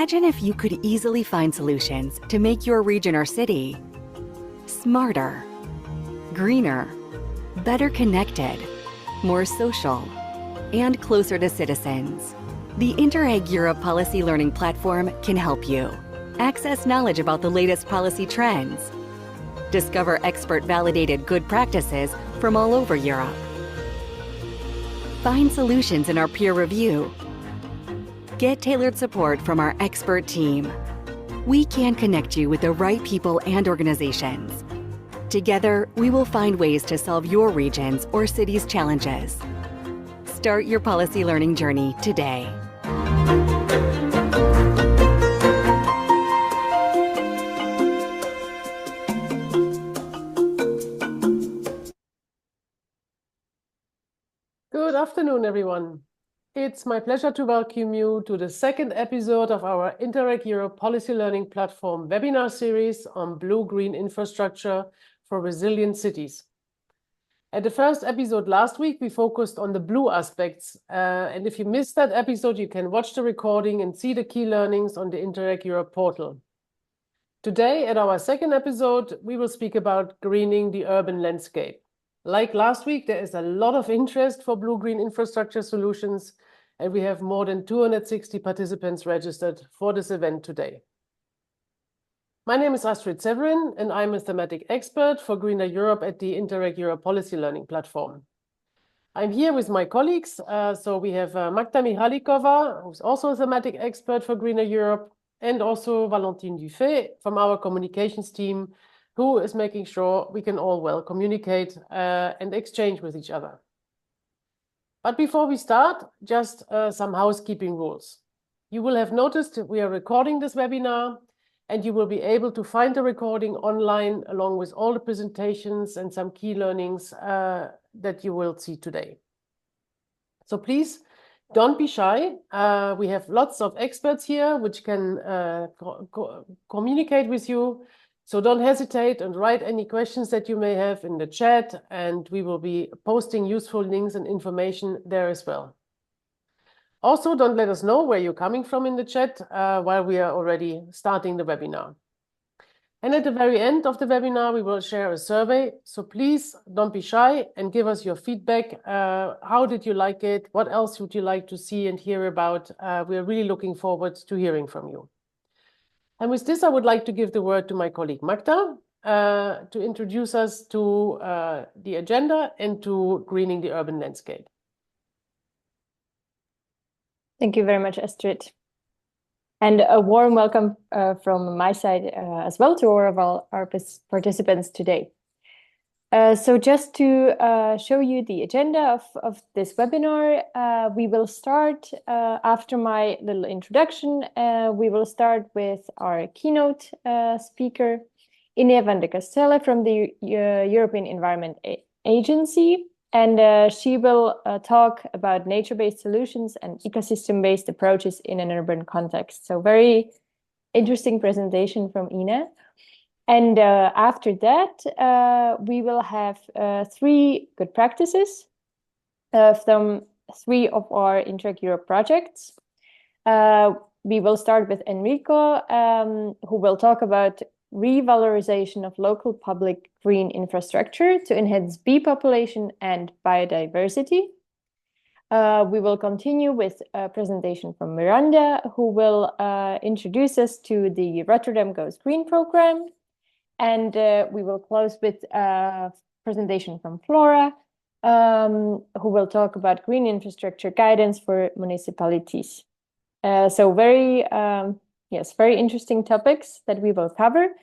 Imagine if you could easily find solutions to make your region or city smarter, greener, better connected, more social, and closer to citizens. The Interreg Europe Policy Learning Platform can help you access knowledge about the latest policy trends, discover expert-validated good practices from all over Europe, find solutions in our peer review, get tailored support from our expert team. We can connect you with the right people and organizations. Together, we will find ways to solve your region's or city's challenges. Start your policy learning journey today. Good afternoon, everyone. It's my pleasure to welcome you to the second episode of our Interreg Europe Policy Learning Platform webinar series on blue-green infrastructure for resilient cities. At the first episode last week, we focused on the blue aspects. And if you missed that episode, you can watch the recording and see the key learnings on the Interreg Europe portal. Today, at our second episode, we will speak about greening the urban landscape. Like last week, there is a lot of interest for blue-green infrastructure solutions, and we have more than 260 participants registered for this event today. My name is Astrid Severin, and I'm a thematic expert for Greener Europe at the Interreg Europe Policy Learning Platform. I'm here with my colleagues. So we have Magda Michaliková, who's also a thematic expert for Greener Europe, and also Valentine Dufay from our communications team, who is making sure we can all well communicate and exchange with each other. But before we start, just some housekeeping rules. You will have noticed we are recording this webinar, and you will be able to find the recording online along with all the presentations and some key learnings that you will see today. So please don't be shy. We have lots of experts here which can communicate with you. So don't hesitate and write any questions that you may have in the chat, and we will be posting useful links and information there as well. Also, don't let us know where you're coming from in the chat while we are already starting the webinar. And at the very end of the webinar, we will share a survey. So please don't be shy and give us your feedback. How did you like it? What else would you like to see and hear about? We are really looking forward to hearing from you. And with this, I would like to give the word to my colleague Magda to introduce us to the agenda and to greening the urban landscape. Thank you very much, Astrid. And a warm welcome from my side as well to all of our participants today. So just to show you the agenda of this webinar, we will start after my little introduction. We will start with our keynote speaker, Ine Vandecasteele from the European Environment Agency. And she will talk about nature-based solutions and ecosystem-based approaches in an urban context. So very interesting presentation from Ine. And after that, we will have 3 good practices from 3 of our Interreg Europe projects. We will start with Enrico, who will talk about revalorization of local public green infrastructure to enhance bee population and biodiversity. We will continue with a presentation from Miranda, who will introduce us to the Rotterdam Goes Green program. And we will close with a presentation from Flóra, who will talk about green infrastructure guidance for municipalities. So very interesting topics that we will cover.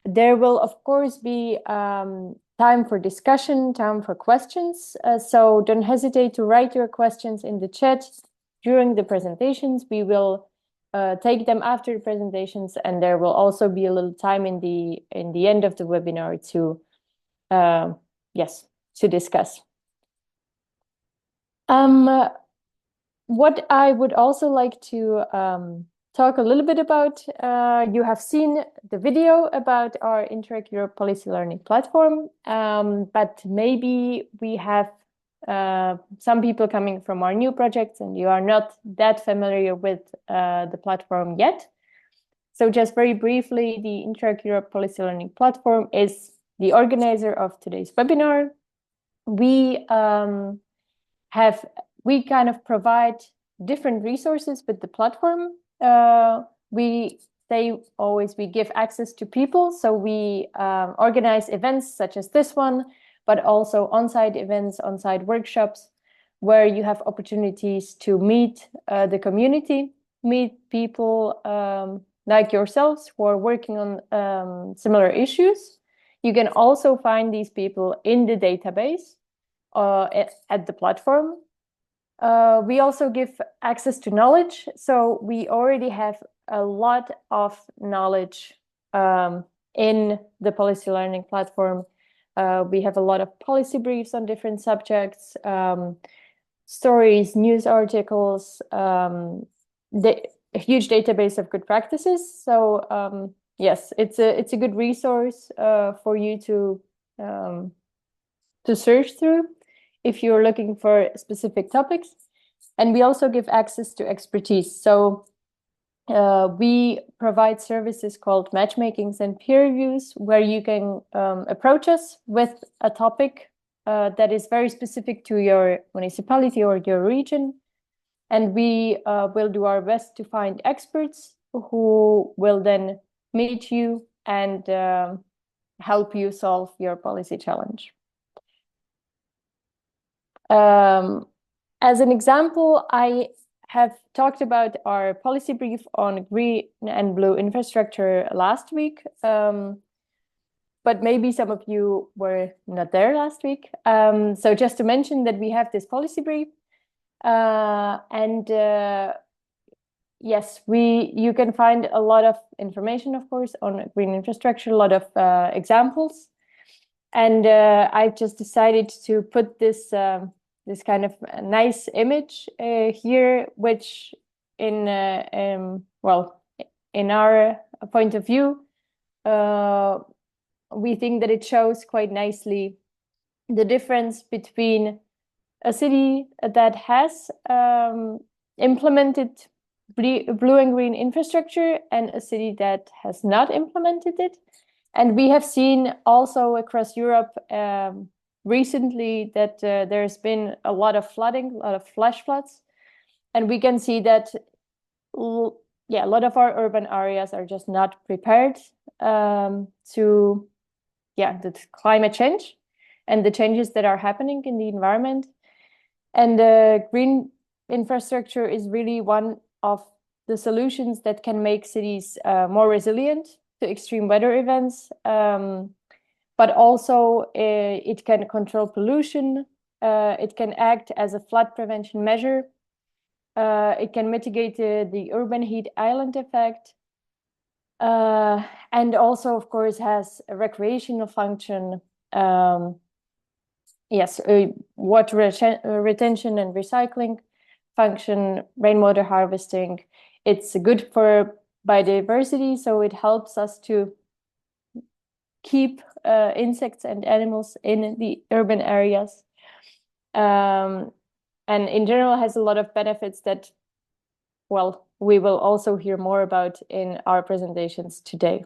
There will, of course, be time for discussion, time for questions. So don't hesitate to write your questions in the chat during the presentations. We will take them after the presentations, and there will also be a little time in the end of the webinar to discuss. What I would also like to talk a little bit about, you have seen the video about our Interreg Europe Policy Learning Platform, but maybe we have some people coming from our new projects and you are not that familiar with the platform yet. So just very briefly, the Interact Europe Policy Learning Platform is the organizer of today's webinar. We kind of provide different resources with the platform. We say always we give access to people. So we organize events such as this one, but also on-site events, on-site workshops, where you have opportunities to meet the community, meet people like yourselves who are working on similar issues. You can also find these people in the database at the platform. We also give access to knowledge. So we already have a lot of knowledge in the policy learning platform. We have a lot of policy briefs on different subjects, stories, news articles, a huge database of good practices. So yes, it's a good resource for you to search through if you're looking for specific topics. And we also give access to expertise. So we provide services called matchmakings and peer reviews, where you can approach us with a topic that is very specific to your municipality or your region. And we will do our best to find experts who will then meet you and help you solve your policy challenge. As an example, I have talked about our policy brief on green and blue infrastructure last week, but maybe some of you were not there last week. So just to mention that we have this policy brief, and yes, you can find a lot of information, of course, on green infrastructure, a lot of examples, and I've just decided to put this kind of nice image here, which in our point of view, we think that it shows quite nicely the difference between a city that has implemented blue and green infrastructure and a city that has not implemented it. And we have seen also across Europe recently that there's been a lot of flooding, a lot of flash floods. And we can see that, a lot of our urban areas are just not prepared to the climate change and the changes that are happening in the environment. And green infrastructure is really one of the solutions that can make cities more resilient to extreme weather events. But also it can control pollution. It can act as a flood prevention measure. It can mitigate the urban heat island effect. And also, of course, has a recreational function. Water retention and recycling function, rainwater harvesting. It's good for biodiversity, so it helps us to keep insects and animals in the urban areas. And in general has a lot of benefits that, we will also hear more about in our presentations today.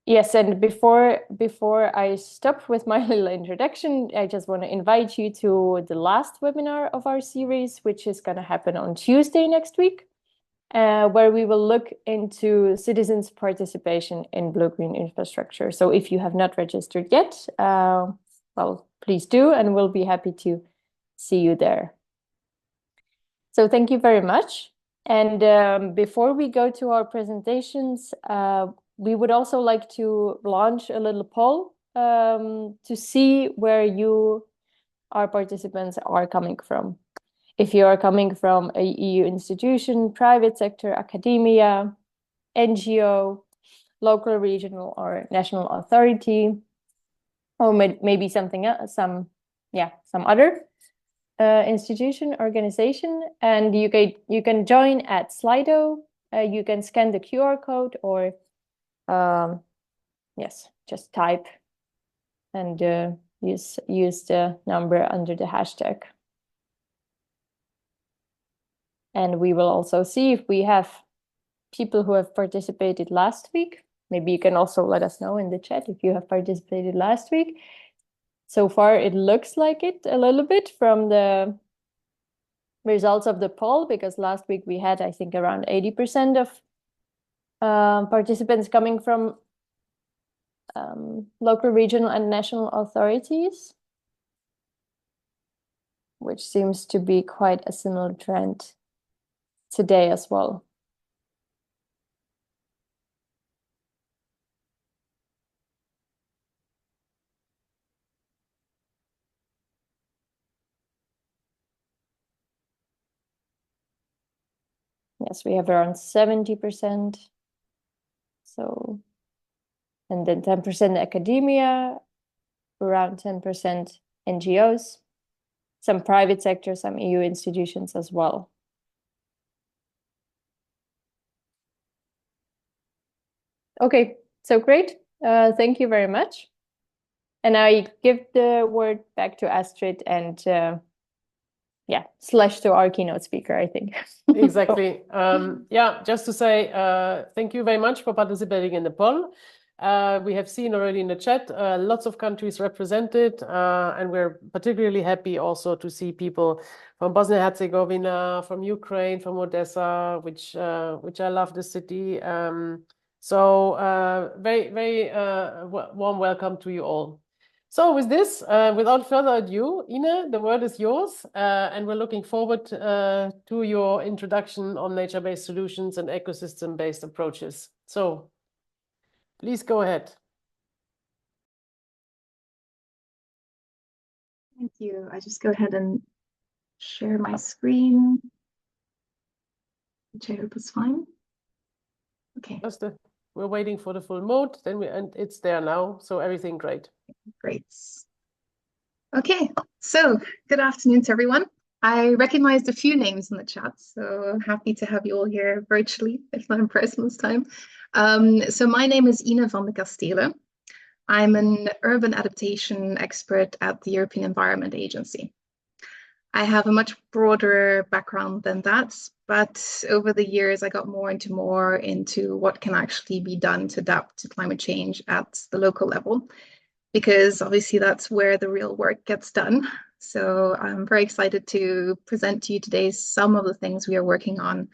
Yes, and before I stop with my little introduction, I just want to invite you to the last webinar of our series, which is going to happen on Tuesday next week, where we will look into citizens' participation in blue-green infrastructure. So if you have not registered yet, please do, and we'll be happy to see you there. So thank you very much. And before we go to our presentations, we would also like to launch a little poll to see where you, our participants, are coming from. If you are coming from a EU institution, private sector, academia, NGO, local, regional, or national authority, or maybe something else, some other institution, organization, and you can join at Slido. You can scan the QR code or just type and use the number under the hashtag. And we will also see if we have people who have participated last week. Maybe you can also let us know in the chat if you have participated last week. So far, it looks like it a little bit from the results of the poll, because last week we had, I think, around 80% of participants coming from local, regional, and national authorities, which seems to be quite a similar trend today as well. Yes, we have around 70%. So, and then 10% academia, around 10% NGOs, some private sector, some EU institutions as well. Okay, so great. Thank you very much. And I give the word back to Astrid and yeah, slash to our keynote speaker, I think. Exactly. Yeah, just to say thank you very much for participating in the poll. We have seen already in the chat lots of countries represented, and we're particularly happy also to see people from Bosnia-Herzegovina, from Ukraine, from Odessa, which I love the city. So very warm welcome to you all. So with this, without further ado, Ine, the word is yours, and we're looking forward to your introduction on nature-based solutions and ecosystem-based approaches. So please go ahead. Thank you. I just go ahead and share my screen, which I hope is fine. Okay. We're waiting for the full mode, and it's there now, so everything great. Great. Okay, so good afternoon to everyone. I recognized a few names in the chat, so happy to have you all here virtually, if not in person this time. So my name is Ine Vandecasteele. I'm an urban adaptation expert at the European Environment Agency. I have a much broader background than that, but over the years I got more into what can actually be done to adapt to climate change at the local level, because obviously that's where the real work gets done. So I'm very excited to present to you today some of the things we are working on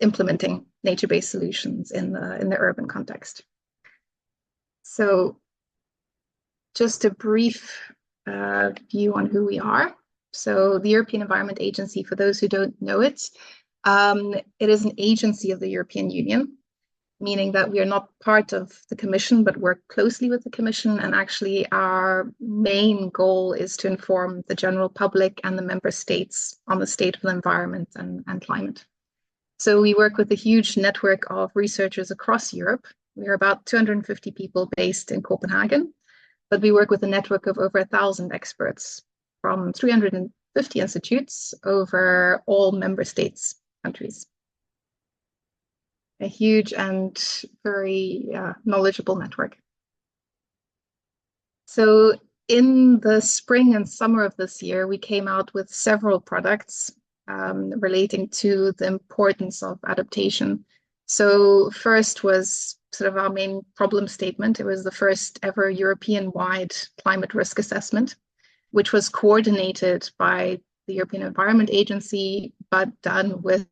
implementing nature-based solutions in the urban context. So just a brief view on who we are. So the European Environment Agency, for those who don't know it, it is an agency of the European Union, meaning that we are not part of the Commission, but work closely with the Commission. And actually our main goal is to inform the general public and the member states on the state of the environment and climate. So we work with a huge network of researchers across Europe. We are about 250 people based in Copenhagen, but we work with a network of over 1,000 experts from 350 institutes over all member states, countries. A huge and very knowledgeable network. So in the spring and summer of this year, we came out with several products relating to the importance of adaptation. So first was sort of our main problem statement. It was the first ever European-wide climate risk assessment, which was coordinated by the European Environment Agency, but done with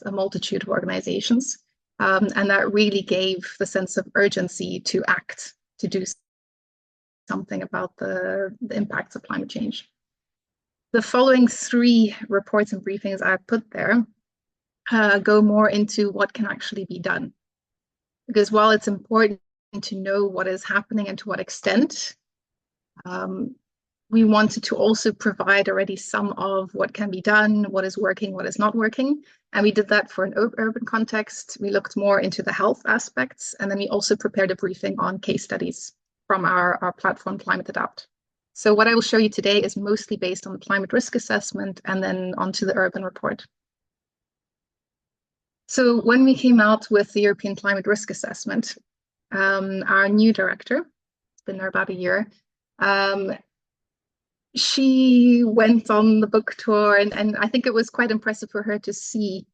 a multitude of organizations. And that really gave the sense of urgency to act, to do something about the impacts of climate change. The following 3 reports and briefings I put there go more into what can actually be done. Because while it's important to know what is happening and to what extent, we wanted to also provide already some of what can be done, what is working, what is not working. And we did that for an urban context. We looked more into the health aspects, and then we also prepared a briefing on case studies from our platform, Climate Adapt. So what I will show you today is mostly based on the climate risk assessment and then onto the urban report. So when we came out with the European Climate Risk Assessment, our new director, it's been there about a year, she went on the book tour, and I think it was quite impressive for her to see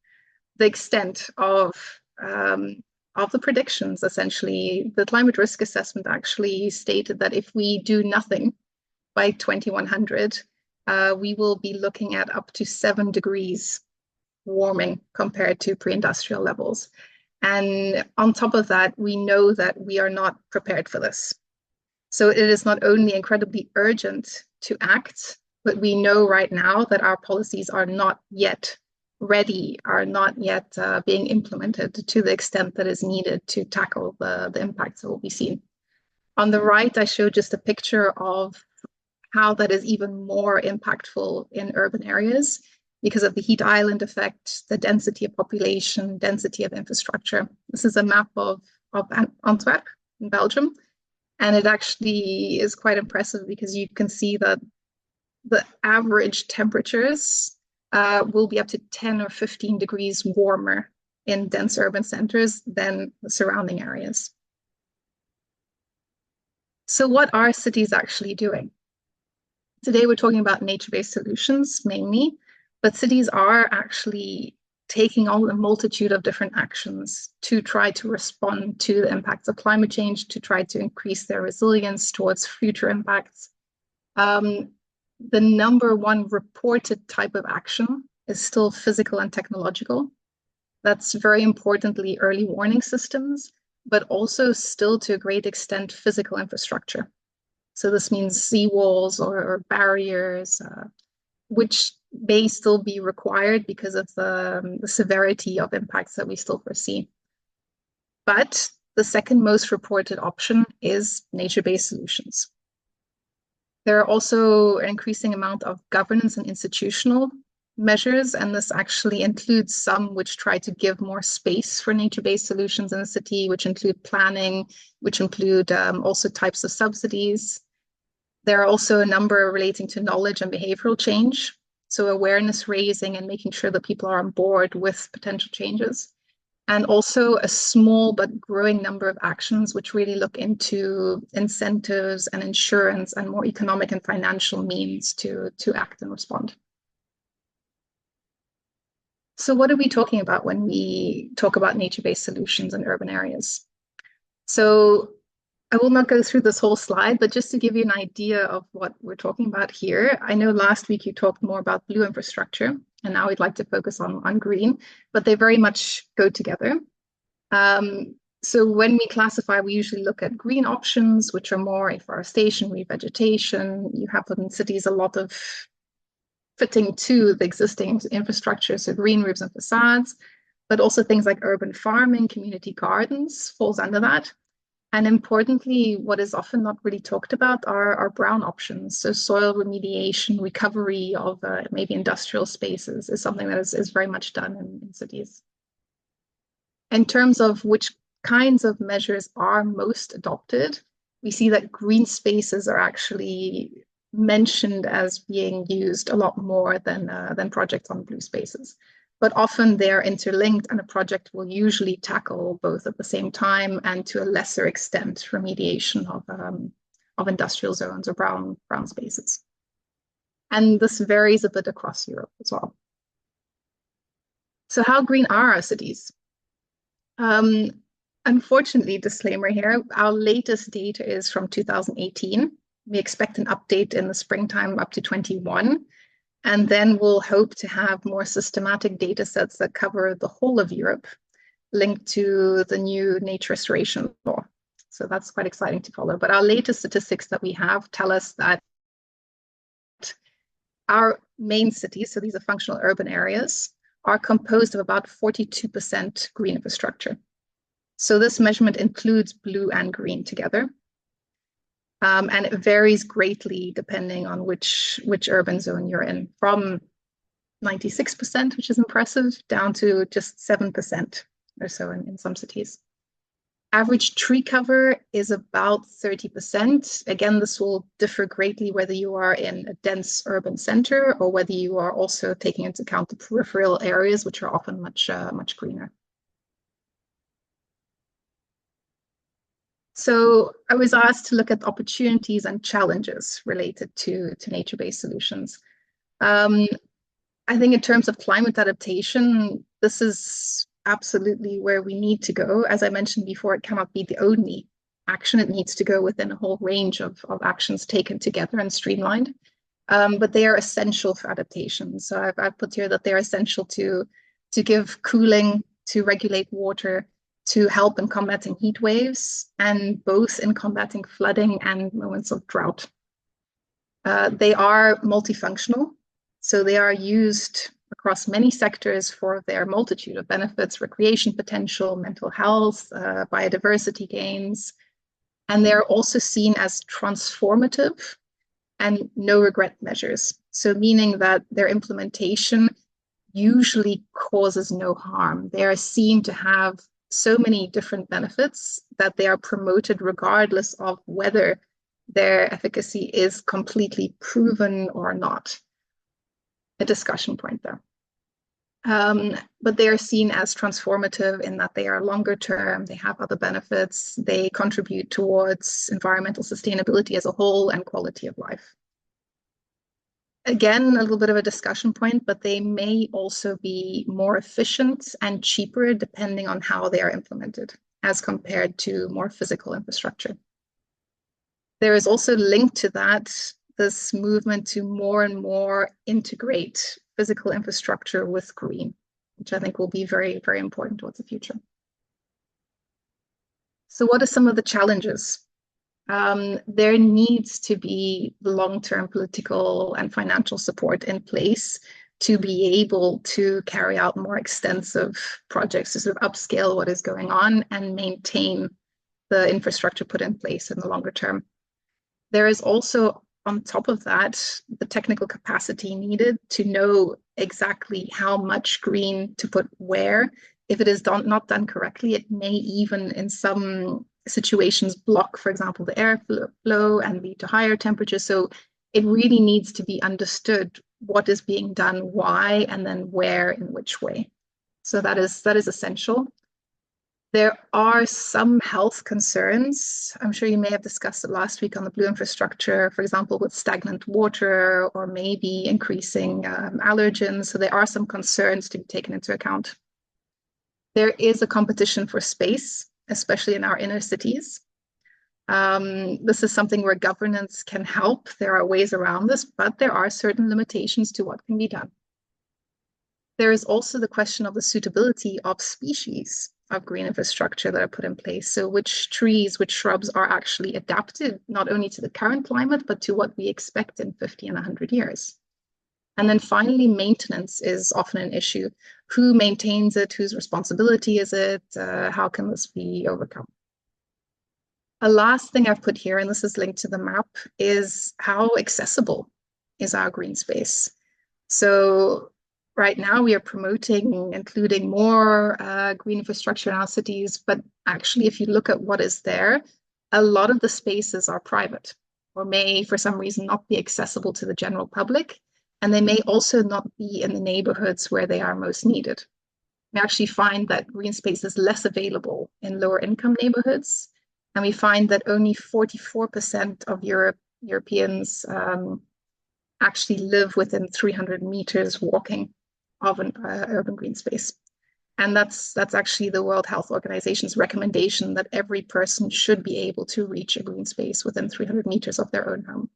the extent of the predictions. Essentially, the climate risk assessment actually stated that if we do nothing by 2100, we will be looking at up to 7 degrees warming compared to pre-industrial levels. And on top of that, we know that we are not prepared for this. So it is not only incredibly urgent to act, but we know right now that our policies are not yet ready, are not yet being implemented to the extent that is needed to tackle the impacts that will be seen. On the right, I show just a picture of how that is even more impactful in urban areas because of the heat island effect, the density of population, density of infrastructure. This is a map of Antwerp in Belgium. And it actually is quite impressive because you can see that the average temperatures will be up to 10 or 15 degrees warmer in dense urban centers than the surrounding areas. So what are cities actually doing? Today we're talking about nature-based solutions mainly, but cities are actually taking on a multitude of different actions to try to respond to the impacts of climate change, to try to increase their resilience towards future impacts. The number one reported type of action is still physical and technological. That's very importantly early warning systems, but also still to a great extent physical infrastructure. So this means seawalls or barriers, which may still be required because of the severity of impacts that we still foresee. But the second most reported option is nature-based solutions. There are also an increasing amount of governance and institutional measures, and this actually includes some which try to give more space for nature-based solutions in the city, which include planning, which include also types of subsidies. There are also a number relating to knowledge and behavioral change, so awareness raising and making sure that people are on board with potential changes. And also a small but growing number of actions which really look into incentives and insurance and more economic and financial means to act and respond. So what are we talking about when we talk about nature-based solutions in urban areas? So I will not go through this whole slide, but just to give you an idea of what we're talking about here, I know last week you talked more about blue infrastructure, and now we'd like to focus on green, but they very much go together. So when we classify, we usually look at green options, which are more afforestation, revegetation. You have in cities a lot of fitting to the existing infrastructure, so green roofs and facades, but also things like urban farming, community gardens falls under that. And importantly, what is often not really talked about are brown options. So soil remediation, recovery of maybe industrial spaces is something that is very much done in cities. In terms of which kinds of measures are most adopted, we see that green spaces are actually mentioned as being used a lot more than projects on blue spaces. But often they're interlinked, and a project will usually tackle both at the same time and to a lesser extent remediation of industrial zones or brown spaces. And this varies a bit across Europe as well. So how green are our cities? Unfortunately, disclaimer here, our latest data is from 2018. We expect an update in the springtime up to 21. And then we'll hope to have more systematic data sets that cover the whole of Europe linked to the new nature restoration law. So that's quite exciting to follow. But our latest statistics that we have tell us that our main cities, so these are functional urban areas, are composed of about 42% green infrastructure. So this measurement includes blue and green together. And it varies greatly depending on which urban zone you're in, from 96%, which is impressive, down to just 7% or so in some cities. Average tree cover is about 30%. Again, this will differ greatly whether you are in a dense urban center or whether you are also taking into account the peripheral areas, which are often much greener. So I was asked to look at opportunities and challenges related to nature-based solutions. I think in terms of climate adaptation, this is absolutely where we need to go. As I mentioned before, it cannot be the only action. It needs to go within a whole range of actions taken together and streamlined. But they are essential for adaptation. So I've put here that they're essential to give cooling, to regulate water, to help in combating heat waves, and both in combating flooding and moments of drought. They are multifunctional, so they are used across many sectors for their multitude of benefits: recreation potential, mental health, biodiversity gains, and they're also seen as transformative and no regret measures. So meaning that their implementation usually causes no harm. They are seen to have so many different benefits that they are promoted regardless of whether their efficacy is completely proven or not. A discussion point there. But they are seen as transformative in that they are longer term, they have other benefits, they contribute towards environmental sustainability as a whole and quality of life. Again, a little bit of a discussion point, but they may also be more efficient and cheaper depending on how they are implemented as compared to more physical infrastructure. There is also linked to that this movement to more and more integrate physical infrastructure with green, which I think will be very, very important towards the future. So what are some of the challenges? There needs to be long-term political and financial support in place to be able to carry out more extensive projects to sort of upscale what is going on and maintain the infrastructure put in place in the longer term. There is also, on top of that, the technical capacity needed to know exactly how much green to put where. If it is not done correctly, it may even in some situations block, for example, the airflow and lead to higher temperatures. So it really needs to be understood what is being done, why, and then where, in which way. So that is essential. There are some health concerns. I'm sure you may have discussed it last week on the blue infrastructure, for example, with stagnant water or maybe increasing allergens. So there are some concerns to be taken into account. There is a competition for space, especially in our inner cities. This is something where governance can help. There are ways around this, but there are certain limitations to what can be done. There is also the question of the suitability of species of green infrastructure that are put in place. So which trees, which shrubs are actually adapted, not only to the current climate, but to what we expect in 50 and 100 years. And then finally, maintenance is often an issue. Who maintains it? Whose responsibility is it? How can this be overcome? A last thing I've put here, and this is linked to the map, is how accessible is our green space? So right now we are promoting including more green infrastructure in our cities, but actually if you look at what is there, a lot of the spaces are private or may for some reason not be accessible to the general public. And they may also not be in the neighborhoods where they are most needed. We actually find that green space is less available in lower income neighborhoods. And we find that only 44% of Europeans actually live within 300 meters walking of an urban green space. And that's actually the World Health Organization's recommendation that every person should be able to reach a green space within 300 meters of their own home.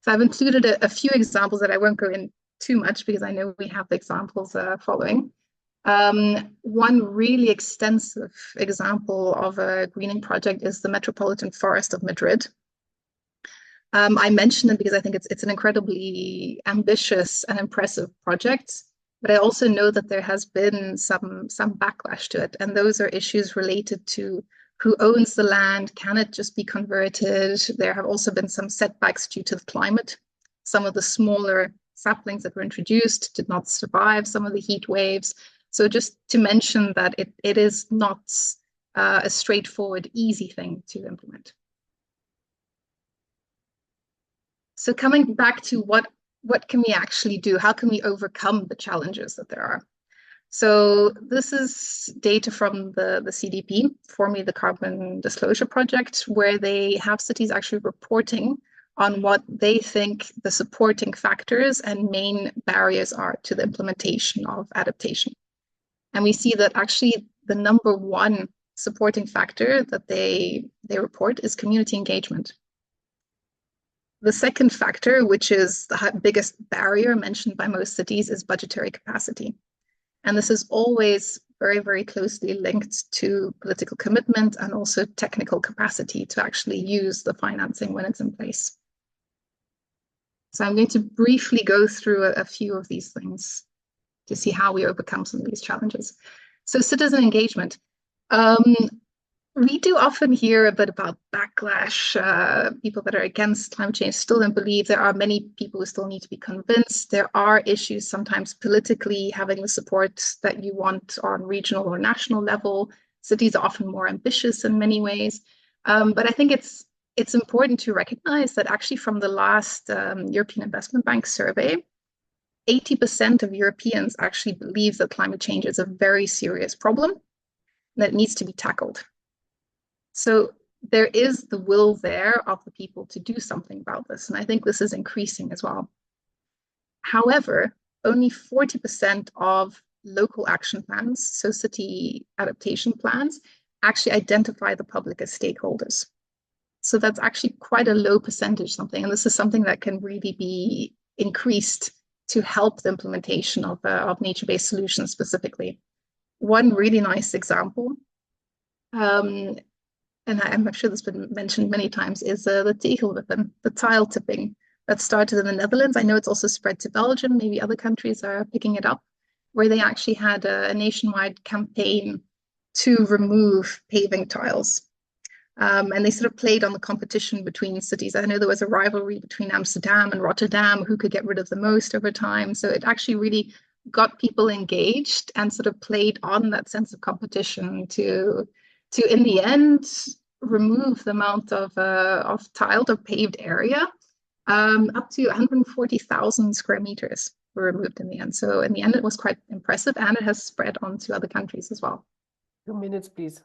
So I've included a few examples that I won't go in too much because I know we have the examples following. One really extensive example of a greening project is the Metropolitan Forest of Madrid. I mention it because I think it's an incredibly ambitious and impressive project, but I also know that there has been some backlash to it, and those are issues related to who owns the land, can it just be converted? There have also been some setbacks due to the climate. Some of the smaller saplings that were introduced did not survive some of the heat waves. So just to mention that it is not a straightforward, easy thing to implement. So coming back to what can we actually do? How can we overcome the challenges that there are? So this is data from the CDP, formerly the Carbon Disclosure Project, where they have cities actually reporting on what they think the supporting factors and main barriers are to the implementation of adaptation. And we see that actually the number one supporting factor that they report is community engagement. The second factor, which is the biggest barrier mentioned by most cities, is budgetary capacity. And this is always very, very closely linked to political commitment and also technical capacity to actually use the financing when it's in place. So I'm going to briefly go through a few of these things to see how we overcome some of these challenges. So citizen engagement. We do often hear a bit about backlash. People that are against climate change still don't believe. There are many people who still need to be convinced. There are issues sometimes politically having the support that you want on regional or national level. Cities are often more ambitious in many ways. But I think it's important to recognize that actually from the last European Investment Bank survey, 80% of Europeans actually believe that climate change is a very serious problem that needs to be tackled. So there is the will there of the people to do something about this. And I think this is increasing as well. However, only 40% of local action plans, so city adaptation plans, actually identify the public as stakeholders. So that's actually quite a low percentage something. And this is something that can really be increased to help the implementation of nature-based solutions specifically. One really nice example, and I'm sure this has been mentioned many times, is the tegelwippen, the tile tipping that started in the Netherlands. I know it's also spread to Belgium, maybe other countries are picking it up, where they actually had a nationwide campaign to remove paving tiles. And they sort of played on the competition between cities. I know there was a rivalry between Amsterdam and Rotterdam, who could get rid of the most over time. So it actually really got people engaged and sort of played on that sense of competition to in the end remove the amount of tiled or paved area. Up to 140,000 square meters were removed in the end. So in the end, it was quite impressive, and it has spread on to other countries as well. 2 minutes, please.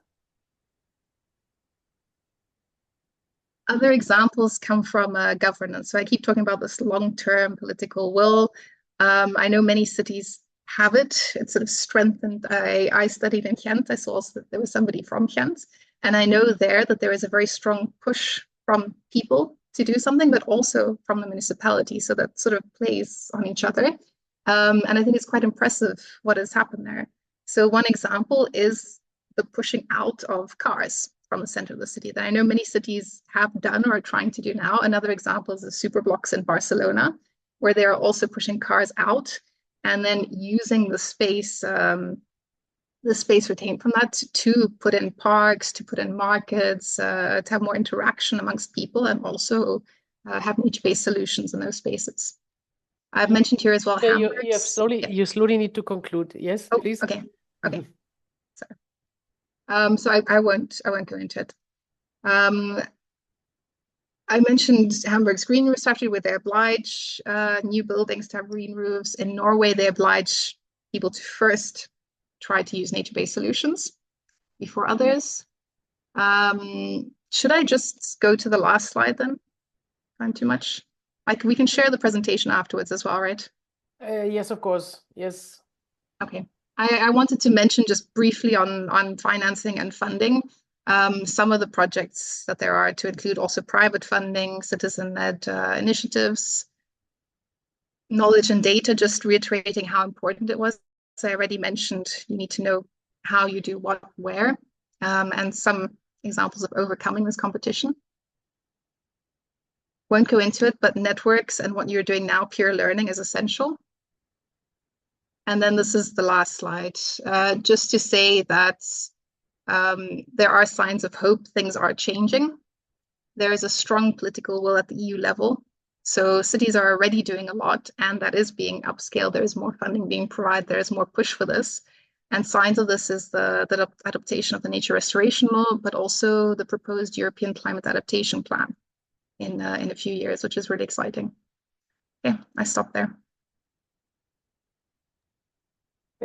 Other examples come from governance. So I keep talking about this long-term political will. I know many cities have it. It's sort of strengthened. I studied in Ghent. I saw also that there was somebody from Ghent. And I know there that there is a very strong push from people to do something, but also from the municipality. So that sort of plays on each other. And I think it's quite impressive what has happened there. So one example is the pushing out of cars from the center of the city that I know many cities have done or are trying to do now. Another example is the superblocks in Barcelona, where they are also pushing cars out and then using the space retained from that to put in parks, to put in markets, to have more interaction amongst people, and also have nature-based solutions in those spaces. I've mentioned here as well. So you slowly need to conclude. Yes, oh, please. Okay. Okay. Sorry. So I won't go into it. I mentioned Hamburg's green roof strategy, where they oblige new buildings to have green roofs. In Norway, they oblige people to first try to use nature-based solutions before others. Should I just go to the last slide then? I'm too much. We can share the presentation afterwards as well, right? Yes, of course. Yes. Okay. I wanted to mention just briefly on financing and funding. Some of the projects that there are, to include also private funding, citizen-led initiatives, knowledge and data, just reiterating how important it was. So I already mentioned you need to know how you do what, where, and some examples of overcoming this competition. Won't go into it, but networks and what you're doing now, peer learning, is essential. And then this is the last slide, just to say that there are signs of hope. Things are changing. There is a strong political will at the EU level. So cities are already doing a lot, and that is being upscaled. There is more funding being provided. There is more push for this. And signs of this is the adaptation of the nature restoration law, but also the proposed European climate adaptation plan in a few years, which is really exciting. Okay, I stop there.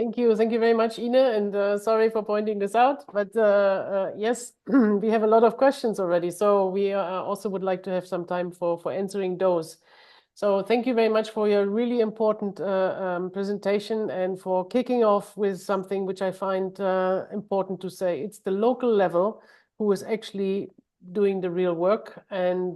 Thank you very much, Ine, and sorry for pointing this out. But yes, we have a lot of questions already, so we also would like to have some time for answering those. So thank you very much for your really important presentation and for kicking off with something which I find important to say. It's the local level who is actually doing the real work, and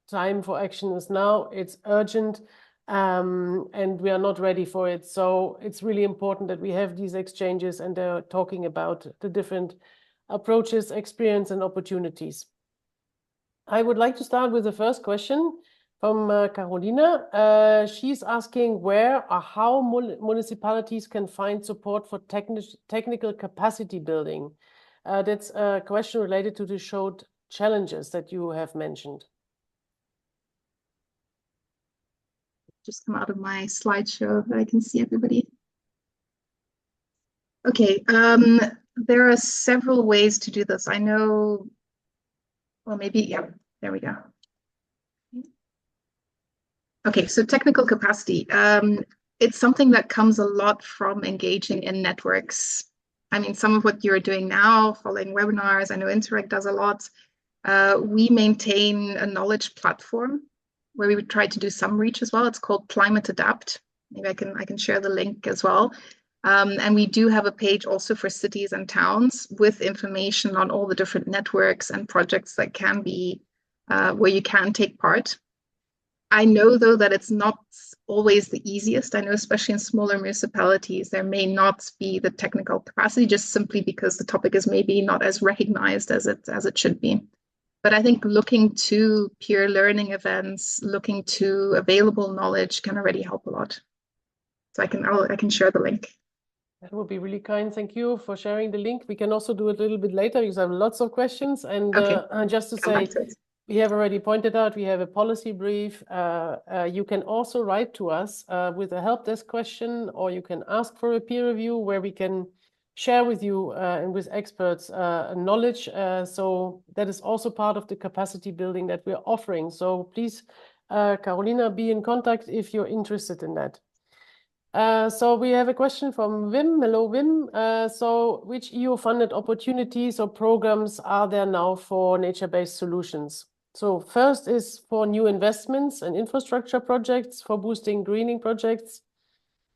time for action is now. It's urgent. And we are not ready for it. So it's really important that we have these exchanges and they're talking about the different approaches, experience, and opportunities. I would like to start with the first question from Carolina. She's asking where or how municipalities can find support for technical capacity building. That's a question related to the showed challenges that you have mentioned. Just come out of my slideshow that I can see everybody. Okay, there are several ways to do this. I know, well, maybe, yeah, there we go. Okay, so technical capacity. It's something that comes a lot from engaging in networks. I mean, some of what you're doing now, following webinars, I know Interact does a lot. We maintain a knowledge platform where we would try to do some reach as well. It's called Climate Adapt. Maybe I can share the link as well. And we do have a page also for cities and towns with information on all the different networks and projects that can be where you can take part. I know though that it's not always the easiest. I know especially in smaller municipalities, there may not be the technical capacity just simply because the topic is maybe not as recognized as it should be. But I think looking to peer learning events, looking to available knowledge can already help a lot. So I can share the link. That would be really kind. Thank you for sharing the link. We can also do it a little bit later because I have lots of questions. And okay. just to say, we have already pointed out, we have a policy brief. You can also write to us with a help desk question, or you can ask for a peer review where we can share with you and with experts knowledge. So that is also part of the capacity building that we're offering. So please, Carolina, be in contact if you're interested in that. So we have a question from Wim. Hello, Wim. So which EU-funded opportunities or programs are there now for nature-based solutions? So first is for new investments and infrastructure projects, for boosting greening projects.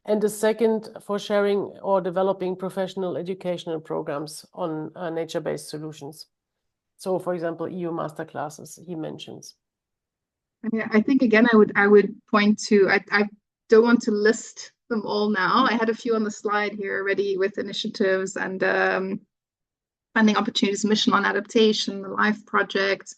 And the second for sharing or developing professional educational programs on nature-based solutions. So, for example, EU masterclasses he mentions. I mean, I think again, I would point to, I don't want to list them all now. I had a few on the slide here already with initiatives and funding opportunities, mission on adaptation, the LIFE project.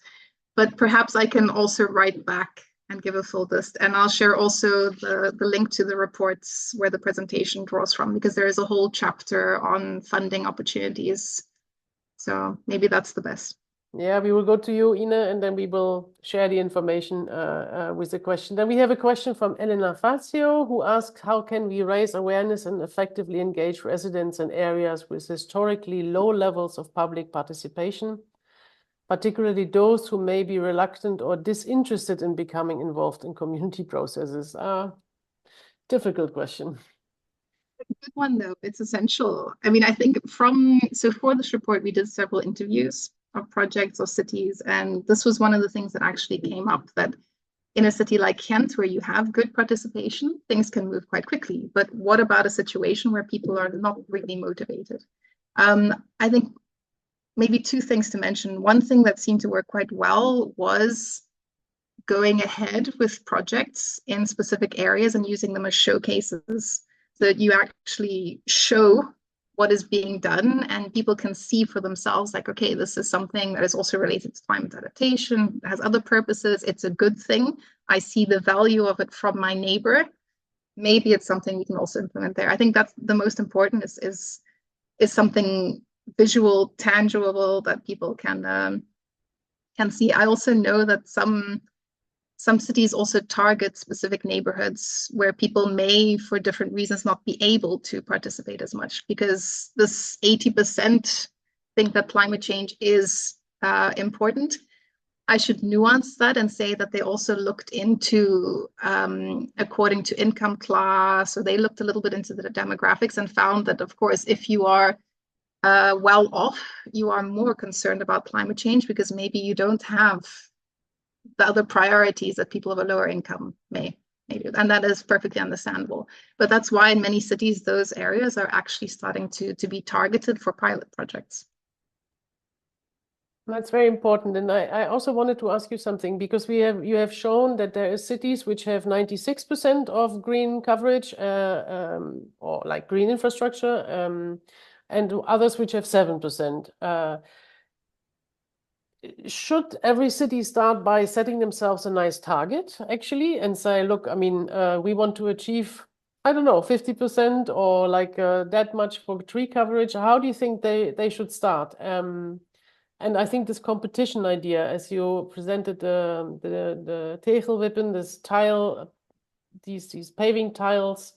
But perhaps I can also write back and give a full list. And I'll share also the link to the reports where the presentation draws from, because there is a whole chapter on funding opportunities. So maybe that's the best. Yeah, we will go to you, Ine, and then we will share the information with the question. Then we have a question from Elena Fazio, who asks, how can we raise awareness and effectively engage residents in areas with historically low levels of public participation, particularly those who may be reluctant or disinterested in becoming involved in community processes? Difficult question. Good one, though. It's essential. I mean, I think so for this report, we did several interviews of projects or cities, and this was one of the things that actually came up, that in a city like Ghent, where you have good participation, things can move quite quickly. But what about a situation where people are not really motivated? I think maybe two things to mention. One thing that seemed to work quite well was going ahead with projects in specific areas and using them as showcases, so that you actually show what is being done and people can see for themselves, like, okay, this is something that is also related to climate adaptation, has other purposes, it's a good thing. I see the value of it from my neighbor. Maybe it's something we can also implement there. I think that's the most important, is something visual, tangible that people can see. I also know that some cities also target specific neighborhoods where people may, for different reasons, not be able to participate as much, because this 80% think that climate change is important. I should nuance that and say that they also looked into according to income class, or they looked a little bit into the demographics and found that, of course, if you are well off, you are more concerned about climate change because maybe you don't have the other priorities that people of a lower income may do. And that is perfectly understandable. But that's why in many cities, those areas are actually starting to be targeted for pilot projects. That's very important. And I also wanted to ask you something, because you have shown that there are cities which have 96% of green coverage or like green infrastructure, and others which have 7%. Should every city start by setting themselves a nice target, actually, and say, look, I mean, we want to achieve, I don't know, 50% or like that much for tree coverage? How do you think they should start? And I think this competition idea, as you presented the tegelwippen, this tile, these paving tiles,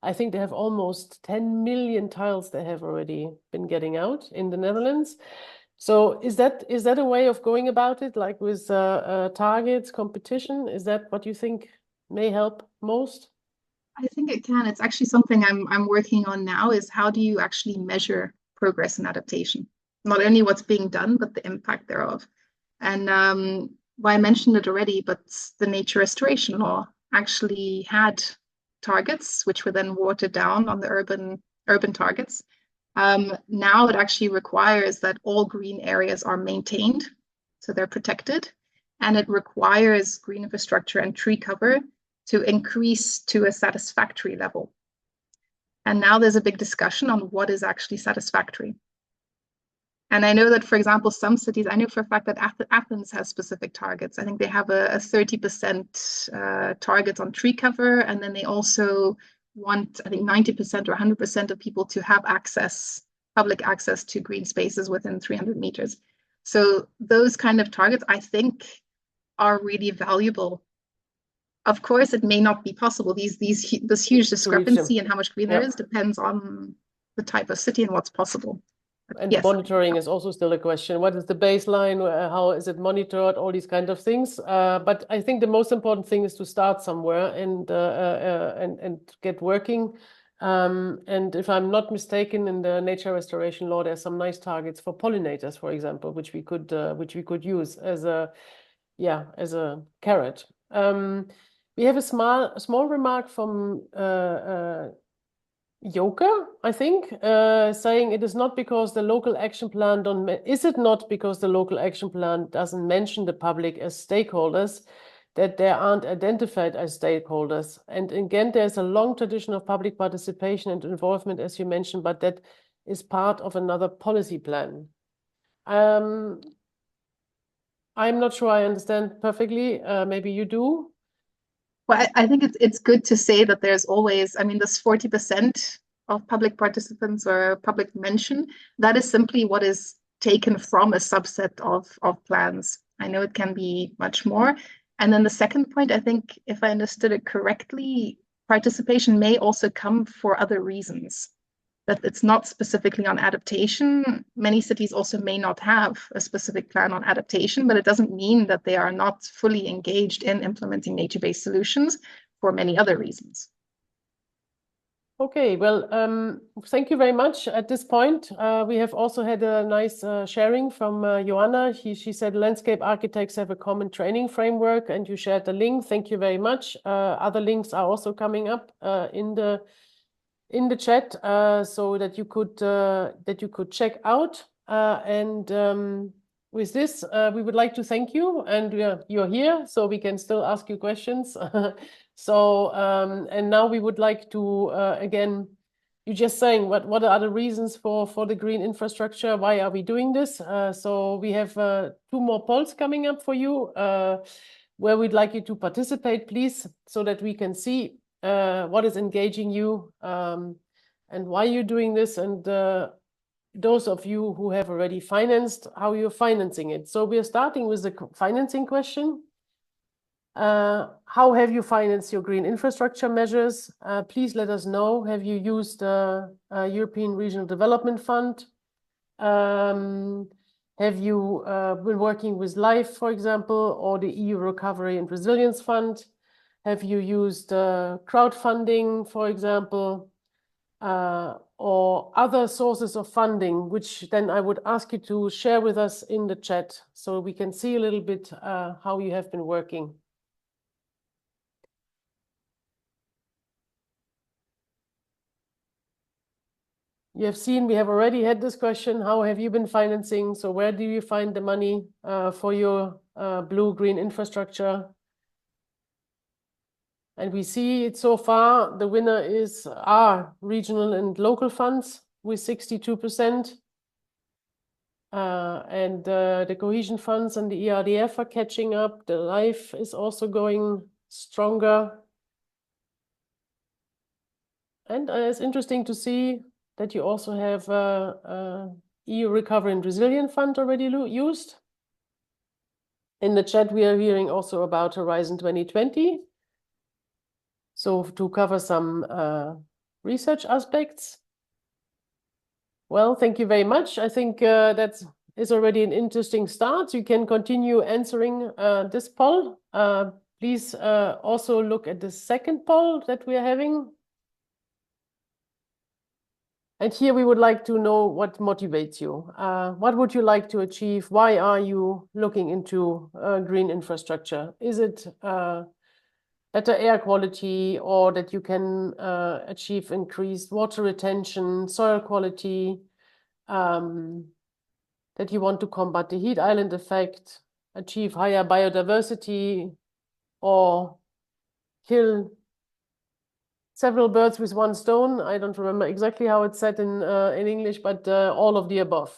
I think they have almost 10 million tiles they have already been getting out in the Netherlands. So is that a way of going about it, like with targets, competition? Is that what you think may help most? I think it can. It's actually something I'm working on now, is how do you actually measure progress and adaptation? Not only what's being done, but the impact thereof. And well, I mentioned it already, but the nature restoration law actually had targets, which were then watered down on the urban targets. Now it actually requires that all green areas are maintained, so they're protected, and it requires green infrastructure and tree cover to increase to a satisfactory level. And now there's a big discussion on what is actually satisfactory. And I know that, for example, some cities, I know for a fact that Athens has specific targets. I think they have a 30% target on tree cover, and then they also want, I think, 90% or 100% of people to have public access to green spaces within 300 meters. So those kind of targets, I think, are really valuable. Of course, it may not be possible. This huge discrepancy in how much green there is depends on the type of city and what's possible. And yes, monitoring is also still a question. What is the baseline? How is it monitored? All these kind of things. But I think the most important thing is to start somewhere and get working. And if I'm not mistaken, in the nature restoration law, there's some nice targets for pollinators, for example, which we could use as a carrot. We have a small remark from Joker, I think, saying it is not because the local action plan doesn't mention the public as stakeholders that they aren't identified as stakeholders. And again, there's a long tradition of public participation and involvement, as you mentioned, but that is part of another policy plan. I'm not sure I understand perfectly. Maybe you do. Well, I think it's good to say that there's always, I mean, this 40% of public participants or public mention, that is simply what is taken from a subset of plans. I know it can be much more. And then the second point, I think, if I understood it correctly, participation may also come for other reasons. That it's not specifically on adaptation. Many cities also may not have a specific plan on adaptation, but it doesn't mean that they are not fully engaged in implementing nature-based solutions for many other reasons. Okay, well, thank you very much. At this point, we have also had a nice sharing from Joanna. She said landscape architects have a common training framework, and you shared the link. Thank you very much. Other links are also coming up in the chat, so that you could check out. And with this, we would like to thank you, and you're here, so we can still ask you questions. So and now we would like to again, you just saying what are the reasons for the green infrastructure? Why are we doing this? So we have 2 more polls coming up for you, where we'd like you to participate, please, so that we can see what is engaging you, and why you're doing this, and those of you who have already financed, how you're financing it. So we're starting with the financing question. How have you financed your green infrastructure measures? Please let us know. Have you used European Regional Development Fund? Have you been working with LIFE, for example, or the EU Recovery and Resilience Fund? Have you used crowdfunding, for example, or other sources of funding, which then I would ask you to share with us in the chat so we can see a little bit how you have been working. You have seen we have already had this question. How have you been financing? So where do you find the money for your blue-green infrastructure? And we see it so far, the winner are regional and local funds with 62%. And the cohesion funds and the ERDF are catching up. The LIFE is also going stronger. And it's interesting to see that you also have EU Recovery and Resilience Fund already used. In the chat, we are hearing also about Horizon 2020. So to cover some research aspects. Well, thank you very much. I think that is already an interesting start. You can continue answering this poll. Please also look at the second poll that we are having. And here we would like to know what motivates you. What would you like to achieve? Why are you looking into green infrastructure? Is it better air quality, or that you can achieve increased water retention, soil quality, that you want to combat the heat island effect, achieve higher biodiversity, or kill several birds with one stone? I don't remember exactly how it's said in English, but all of the above.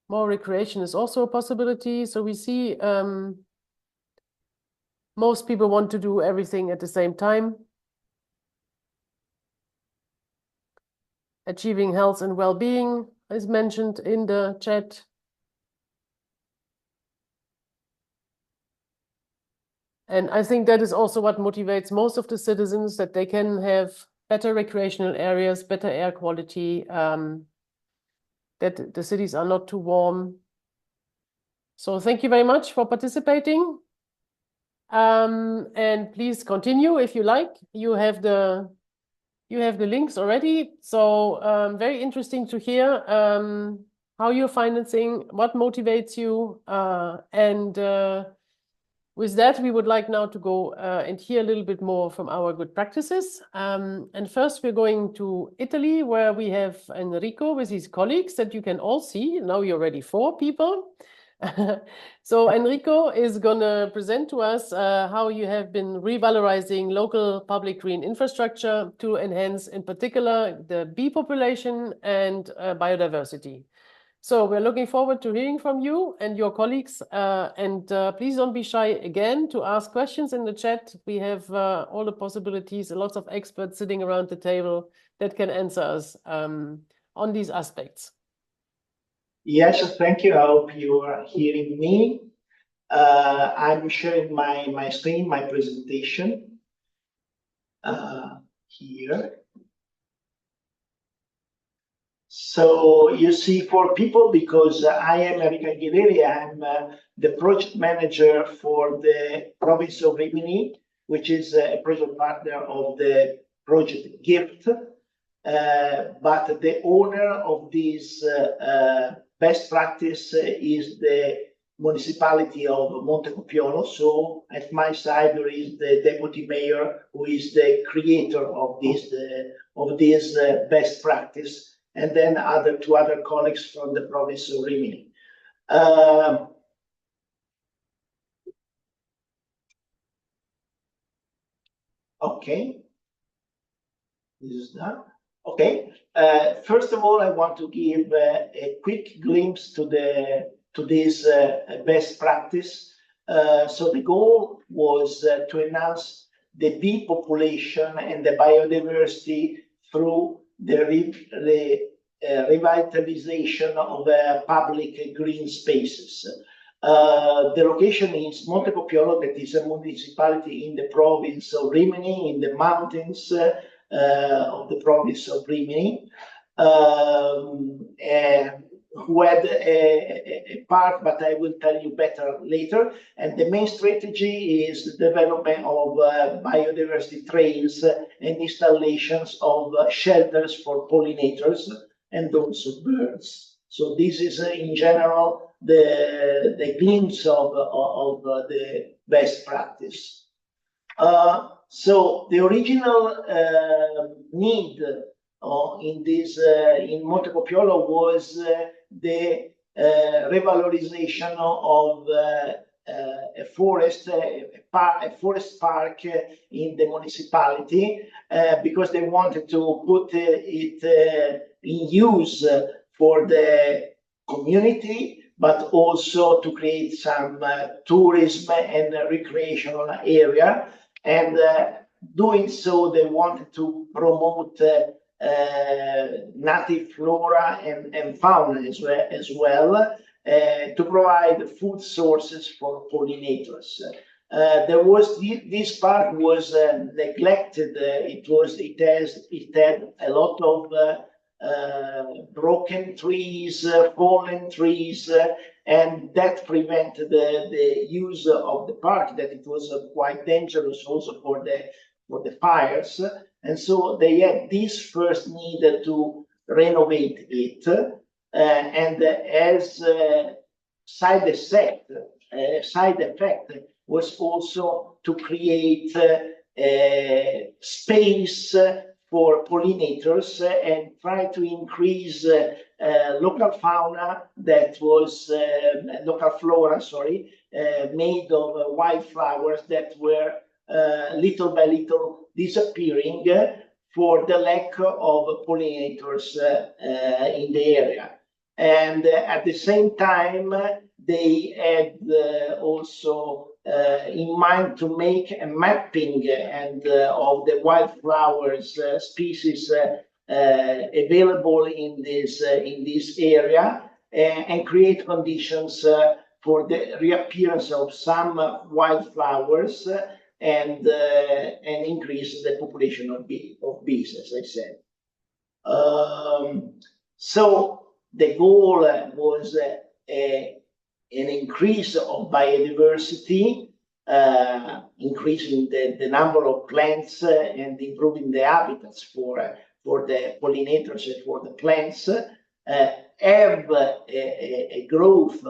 More recreation is also a possibility. So we see most people want to do everything at the same time. Achieving health and well-being is mentioned in the chat. And I think that is also what motivates most of the citizens, that they can have better recreational areas, better air quality, that the cities are not too warm. So thank you very much for participating. And please continue if you like. You have the links already. So very interesting to hear how you're financing, what motivates you. With that, we would like now to go and hear a little bit more from our good practices. And first, we're going to Italy, where we have Enrico with his colleagues that you can all see. Now you're already 4 people. So Enrico is going to present to us how you have been revalorizing local public green infrastructure to enhance, in particular, the bee population and biodiversity. So we're looking forward to hearing from you and your colleagues. Please don't be shy again to ask questions in the chat. We have all the possibilities, lots of experts sitting around the table that can answer us on these aspects. Yes, thank you. I hope you are hearing me. I'm sharing my screen, my presentation here. So you see 4 people, because I am Enrico Anghileri. I'm the project manager for the province of Rimini, which is a project partner of the project GIFT. But the owner of this best practice is the municipality of Montecopiolo. So at my side there is the deputy mayor, who is the creator of this best practice, and then 2 other colleagues from the province of Rimini. Okay, this is done. Okay. First of all, I want to give a quick glimpse to this best practice. So the goal was to enhance the bee population and the biodiversity through the revitalization of public green spaces. The location is Montecopiolo, that is a municipality in the province of Rimini, in the mountains of the province of Rimini, who had a part, but I will tell you better later. And the main strategy is the development of biodiversity trails and installations of shelters for pollinators and also birds. So this is in general the glimpse of the best practice. So the original need in Montecopiolo was the revalorization of a forest park in the municipality, because they wanted to put it in use for the community, but also to create some tourism and recreational area. And doing so, they wanted to promote native flora and fauna as well, to provide food sources for pollinators. This part was neglected. It had a lot of broken trees, fallen trees, and that prevented the use of the park, that it was quite dangerous also for the fires. And so they had this first need to renovate it, and as side effect was also to create space for pollinators and try to increase local fauna that was local flora, sorry, made of wildflowers that were little by little disappearing for the lack of pollinators in the area. And at the same time, they had also in mind to make a mapping of the wildflowers species available in this area, and create conditions for the reappearance of some wildflowers, and increase the population of bees, as I said. So the goal was an increase of biodiversity, increasing the number of plants and improving the habitats for the pollinators and for the plants, have a growth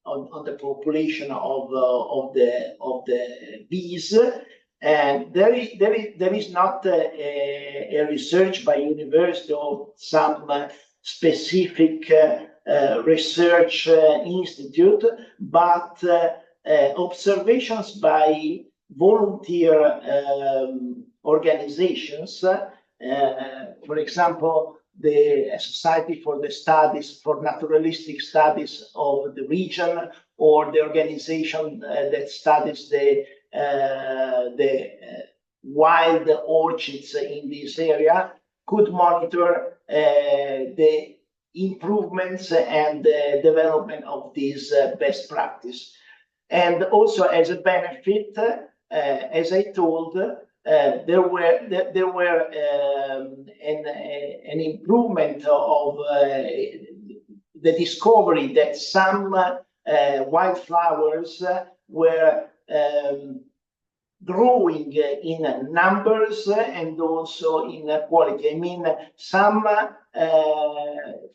on the population of the bees. And there is not a research by university or some specific research institute, but observations by volunteer organizations. For example, the Society for Naturalistic Studies of the region, or the organization that studies the wild orchids in this area, could monitor the improvements and the development of this best practice. And also, as a benefit, as I told, there were an improvement of the discovery that some wildflowers were growing in numbers and also in quality. I mean, some,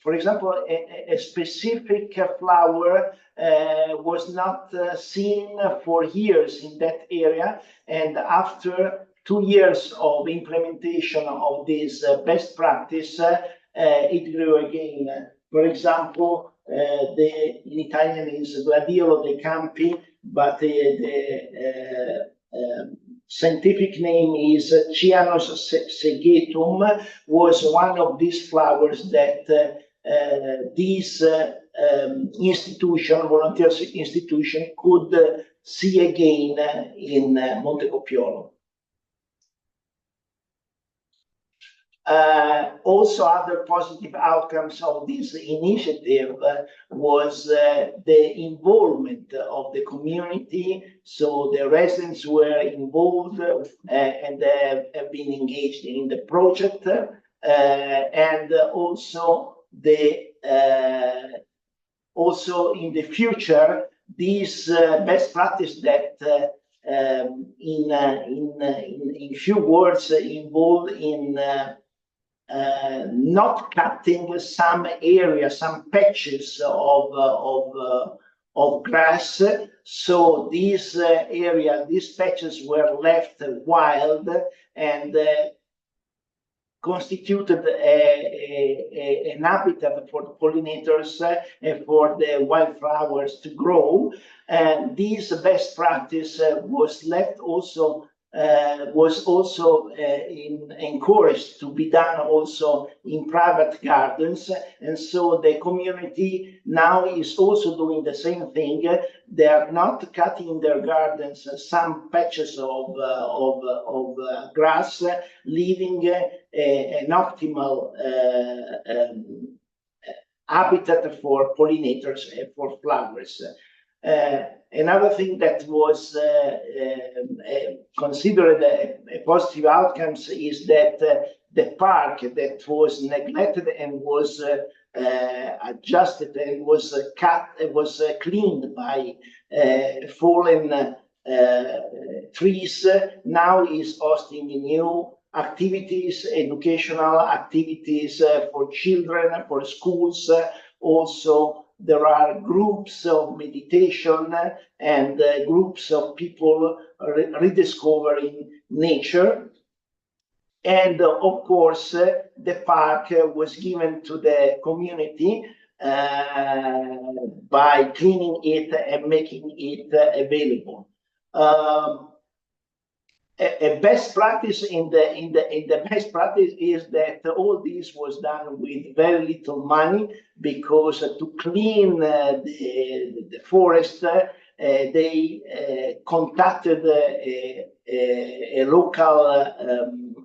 for example, a specific flower was not seen for years in that area, and after 2 years of implementation of this best practice, it grew again. For example, in Italian is Gladiolo dei Campi, but the scientific name is Cyanos segetum, was one of these flowers that this volunteer institution, could see again in Montecopiolo. Also, other positive outcomes of this initiative was the involvement of the community. So the residents were involved and have been engaged in the project, and also also in the future, these best practice that in few words involved in not cutting some areas, some patches of grass. So these these patches were left wild and constituted an habitat for the pollinators and for the wildflowers to grow. And this best practice was also encouraged to be done also in private gardens. And so the community now is also doing the same thing. They are not cutting in their gardens some patches of grass, leaving an optimal habitat for pollinators and for flowers. Another thing that was considered a positive outcomes is that the park that was neglected and was adjusted and was cleaned by fallen trees now is hosting new activities, educational activities for children, for schools. Also, there are groups of meditation and groups of people rediscovering nature. And of course, the park was given to the community by cleaning it and making it available. A best practice in the best practice is that all this was done with very little money, because to clean the forest, they contacted a local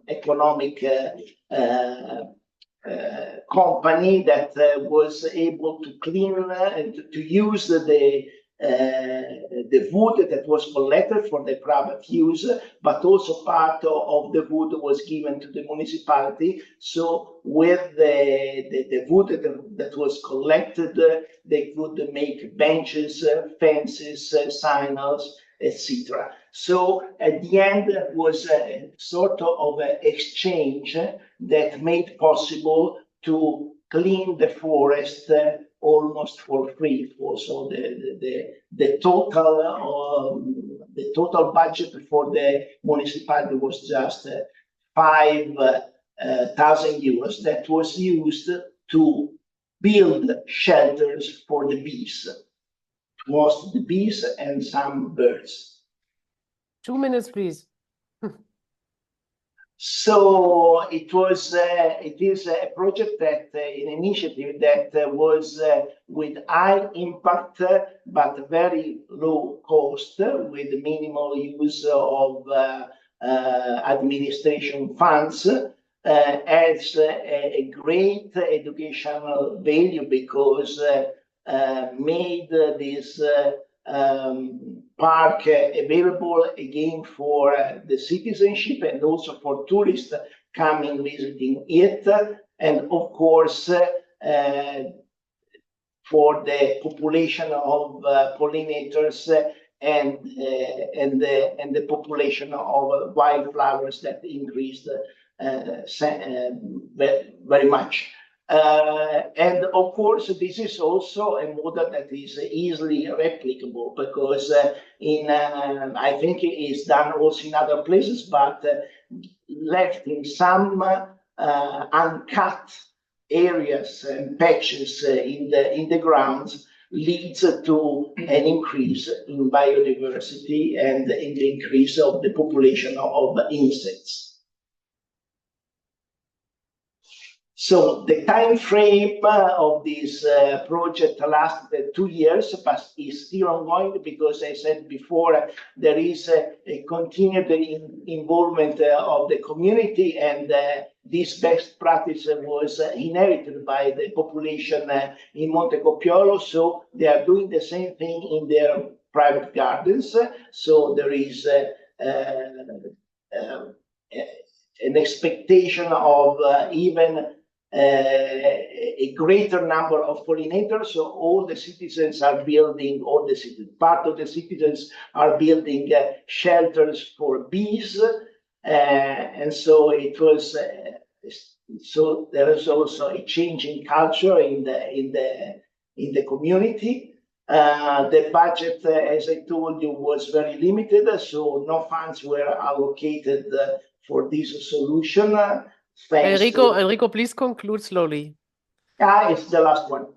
economic company that was able to clean and to use the wood that was collected for the private use, but also part of the wood was given to the municipality. So with the wood that was collected, they could make benches, fences, signals, etc. So at the end was a sort of an exchange that made possible to clean the forest almost for free. So the total budget for the municipality was just 5,000 euros that was used to build shelters for the bees, most of the bees and some birds. 2 minutes, please. So it is a project that an initiative that was with high impact but very low cost, with minimal use of administration funds, has a great educational value, because made this park available again for the citizenship and also for tourists coming visiting it, and of course for the population of pollinators and the population of wildflowers that increased very much. And of course, this is also a model that is easily replicable, because I think it is done also in other places, but left in some uncut areas and patches in the grounds leads to an increase in biodiversity and in the increase of the population of insects. So the time frame of this project lasted 2 years, but is still ongoing, because I said before, there is a continued involvement of the community, and this best practice was inherited by the population in Montecopiolo, so they are doing the same thing in their private gardens. So there is an expectation of even a greater number of pollinators. So all the citizens are building, part of the citizens are building shelters for bees. And so it was, so there is also a change in culture in the community. The budget, as I told you, was very limited, so no funds were allocated for this solution. Enrico, please conclude slowly. It's the last one.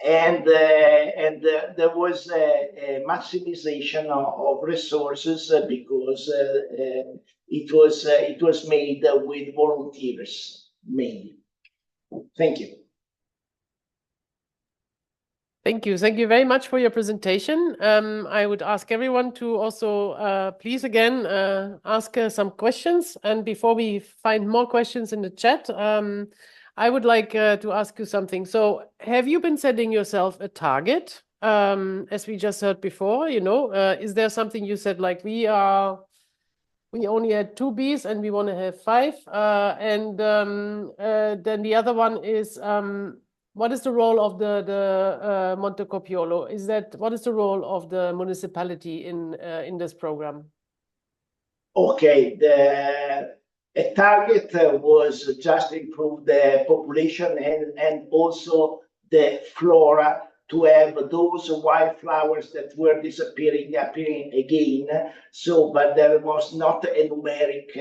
And there was a maximization of resources because it was made with volunteers mainly. Thank you. Thank you. Thank you very much for your presentation. I would ask everyone to also please again ask some questions. And before we find more questions in the chat, I would like to ask you something. So have you been setting yourself a target? As we just heard before, you know, is there something you said like we only had 2 bees and we want to have 5? And then the other one is, what is the role of the Montecopiolo? What is the role of the municipality in this program? Okay, a target was just improve the population and also the flora, to have those wildflowers that were disappearing appearing again. So, but there was not a numeric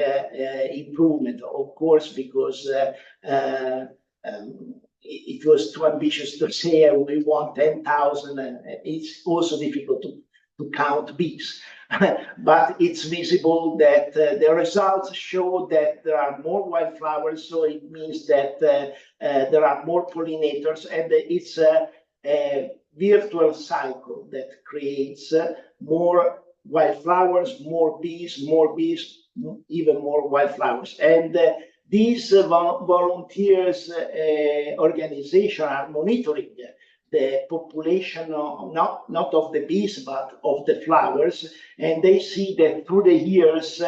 improvement, of course, because it was too ambitious to say we want 10,000, and it's also difficult to count bees. But it's visible that the results show that there are more wildflowers, so it means that there are more pollinators, and it's a virtual cycle that creates more wildflowers, more bees, even more wildflowers. And these volunteers organization are monitoring the population not of the bees but of the flowers, and they see that through the years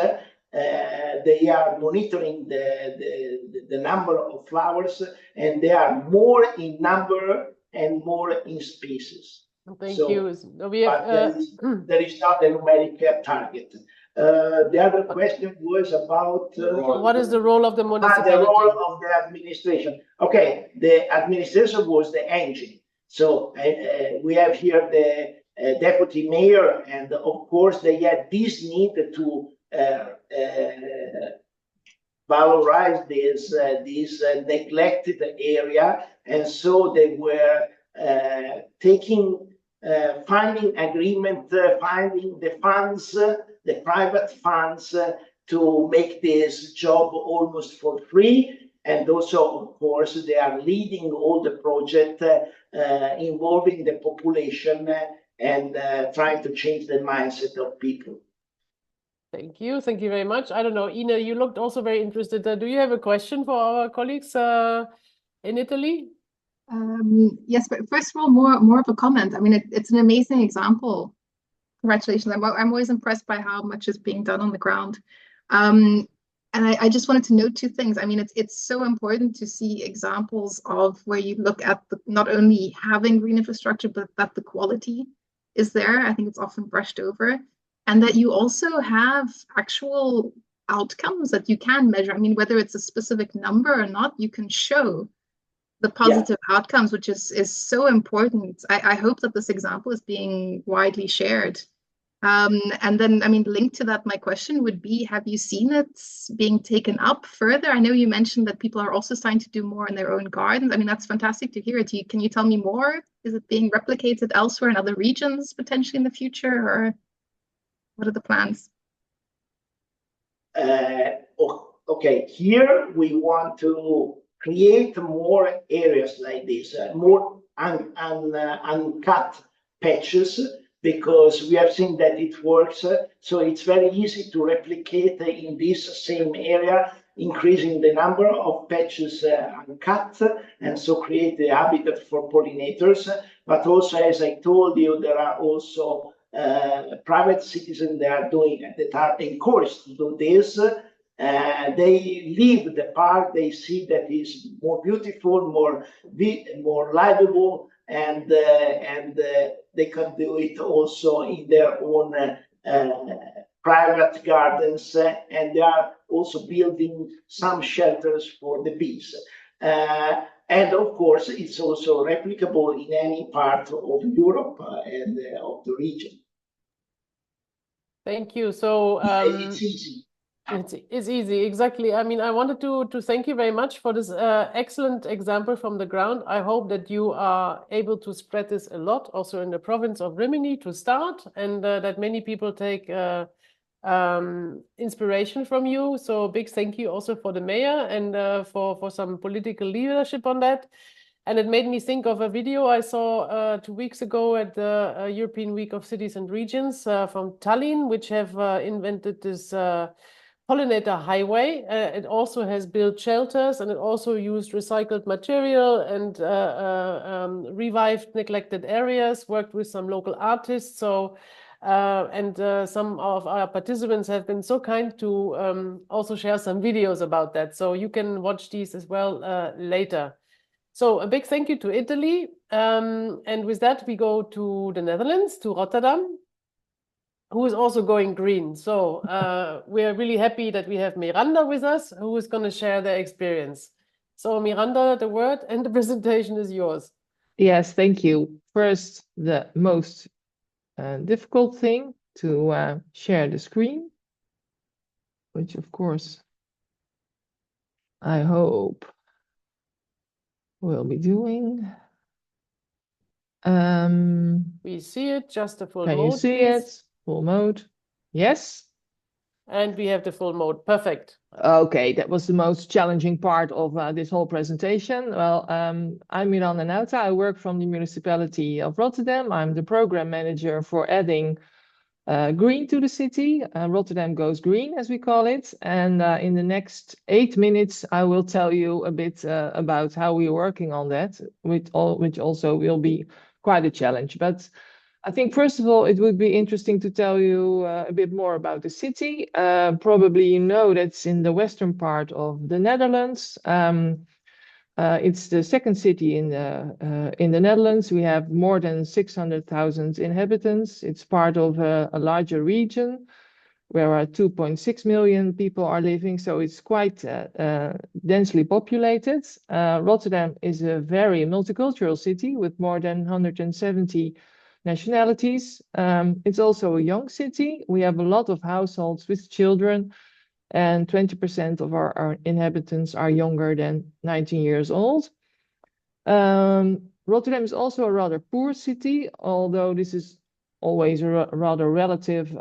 they are monitoring the number of flowers, and they are more in number and more in species. Thank you. We have, there is not a numeric target. The other question was about what is the role of the municipality? The role of the administration. Okay, the administration was the engine. So we have here the deputy mayor, and of course they had this need to valorize this neglected area, and so they were finding agreement, finding the funds, the private funds to make this job almost for free. And also, of course, they are leading all the project involving the population and trying to change the mindset of people. Thank you. Thank you very much. I don't know, Ine, you looked also very interested. Do you have a question for our colleagues in Italy? Yes, but first of all, more of a comment. I mean, it's an amazing example. Congratulations. I'm always impressed by how much is being done on the ground. And I just wanted to note 2 things. I mean, it's so important to see examples of where you look at not only having green infrastructure, but that the quality is there. I think it's often brushed over. And that you also have actual outcomes that you can measure. I mean, whether it's a specific number or not, you can show the positive outcomes, which is so important. I hope that this example is being widely shared. And then, I mean, linked to that, my question would be, have you seen it being taken up further? I know you mentioned that people are also starting to do more in their own gardens. I mean, that's fantastic to hear. Can you tell me more? Is it being replicated elsewhere in other regions potentially in the future, or what are the plans? Okay, here we want to create more areas like this, more uncut patches, because we have seen that it works. So it's very easy to replicate in this same area increasing the number of patches uncut, and so create the habitat for pollinators. But also, as I told you, there are also private citizens that are encouraged to do this. They leave the park, they see that it's more beautiful, more livable, and they can do it also in their own private gardens, and they are also building some shelters for the bees. And of course, it's also replicable in any part of Europe and of the region. Thank you. So it's easy. It's easy, exactly. I mean, I wanted to thank you very much for this excellent example from the ground. I hope that you are able to spread this a lot, also in the province of Rimini to start, and that many people take inspiration from you. So big thank you also for the mayor and for some political leadership on that. And it made me think of a video I saw 2 weeks ago at the European Week of Cities and Regions from Tallinn, which have invented this pollinator highway. It also has built shelters, and it also used recycled material and revived neglected areas, worked with some local artists. So some of our participants have been so kind to also share some videos about that. So you can watch these as well later. So a big thank you to Italy. And with that, we go to the Netherlands, to Rotterdam, who is also going green. So we're really happy that we have Miranda with us, who is going to share their experience. So Miranda, the word and the presentation is yours. Yes, thank you. First, the most difficult thing to share the screen, which of course I hope we'll be doing. We see it, just the full Can mode, you see please. it? Full mode. Yes. And we have the full mode. Perfect. Okay, that was the most challenging part of this whole presentation. Well, I'm Miranda Nauta. I work from the municipality of Rotterdam. I'm the program manager for adding green to the city. Rotterdam goes green, as we call it. And in the next 8 minutes, I will tell you a bit about how we're working on that, which also will be quite a challenge. But I think, first of all, it would be interesting to tell you a bit more about the city. Probably you know that's in the western part of the Netherlands. It's the second city in the Netherlands. We have more than 600,000 inhabitants. It's part of a larger region where 2.6 million people are living, so it's quite densely populated. Rotterdam is a very multicultural city with more than 170 nationalities. It's also a young city. We have a lot of households with children, and 20% of our inhabitants are younger than 19 years old. Rotterdam is also a rather poor city, although this is always a rather relative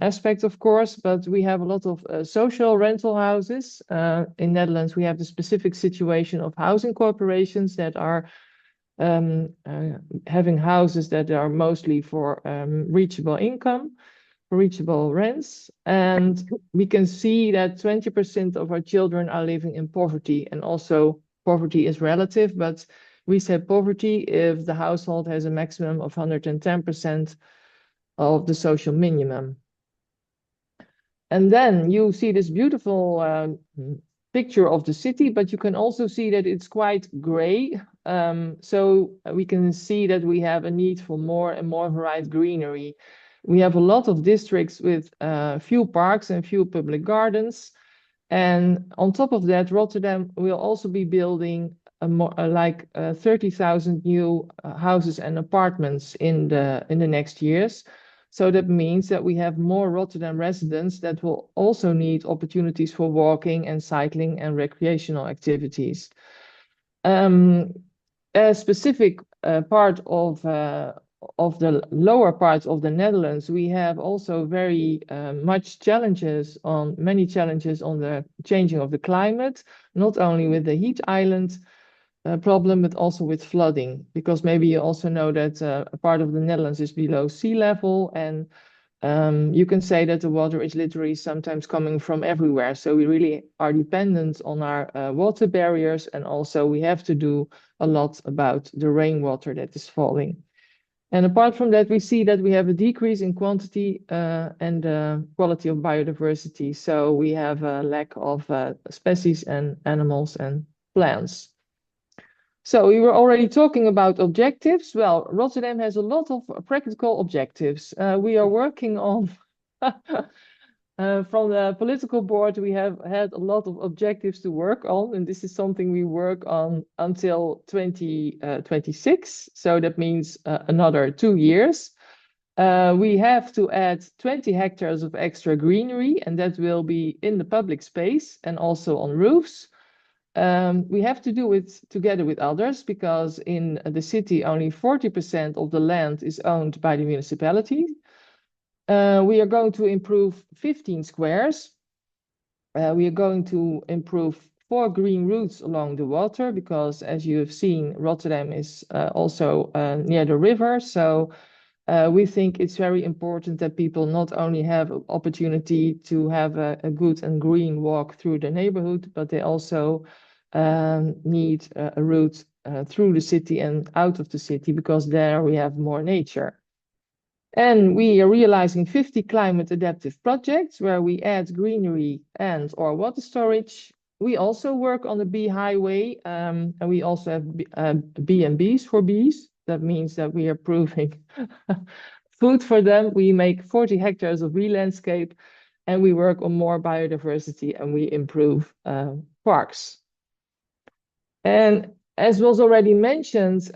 aspect, of course, but we have a lot of social rental houses. In Netherlands, we have the specific situation of housing corporations that are having houses that are mostly for reachable income, for reachable rents. And we can see that 20% of our children are living in poverty, and also poverty is relative, but we say poverty if the household has a maximum of 110% of the social minimum. And then you see this beautiful picture of the city, but you can also see that it's quite gray. So we can see that we have a need for more and more varied greenery. We have a lot of districts with few parks and few public gardens. And on top of that, Rotterdam will also be building like 30,000 new houses and apartments in the next years. So that means that we have more Rotterdam residents that will also need opportunities for walking and cycling and recreational activities. A specific part of the lower parts of the Netherlands, we have also very many challenges on the changing of the climate, not only with the heat island problem, but also with flooding, because maybe you also know that a part of the Netherlands is below sea level, and You can say that the water is literally sometimes coming from everywhere. So we really are dependent on our water barriers, and also we have to do a lot about the rainwater that is falling. And apart from that, we see that we have a decrease in quantity and quality of biodiversity. So we have a lack of species and animals and plants. So we were already talking about objectives. Well, Rotterdam has a lot of practical objectives. We are working on, from the political board, we have had a lot of objectives to work on, and this is something we work on until 2026. So that means another 2 years. We have to add 20 hectares of extra greenery, and that will be in the public space and also on roofs. We have to do it together with others, because in the city only 40% of the land is owned by the municipality. We are going to improve 15 squares. We are going to improve 4 green routes along the water, because as you have seen, Rotterdam is also near the river. So we think it's very important that people not only have an opportunity to have a good and green walk through the neighborhood, but they also need a route through the city and out of the city, because there we have more nature. And we are realizing 50 climate adaptive projects where we add greenery and or water storage. We also work on the bee highway, and we also have B&Bs for bees. That means that we are proving food for them. We make 40 hectares of bee landscape, and we work on more biodiversity, and we improve parks. And as was already mentioned,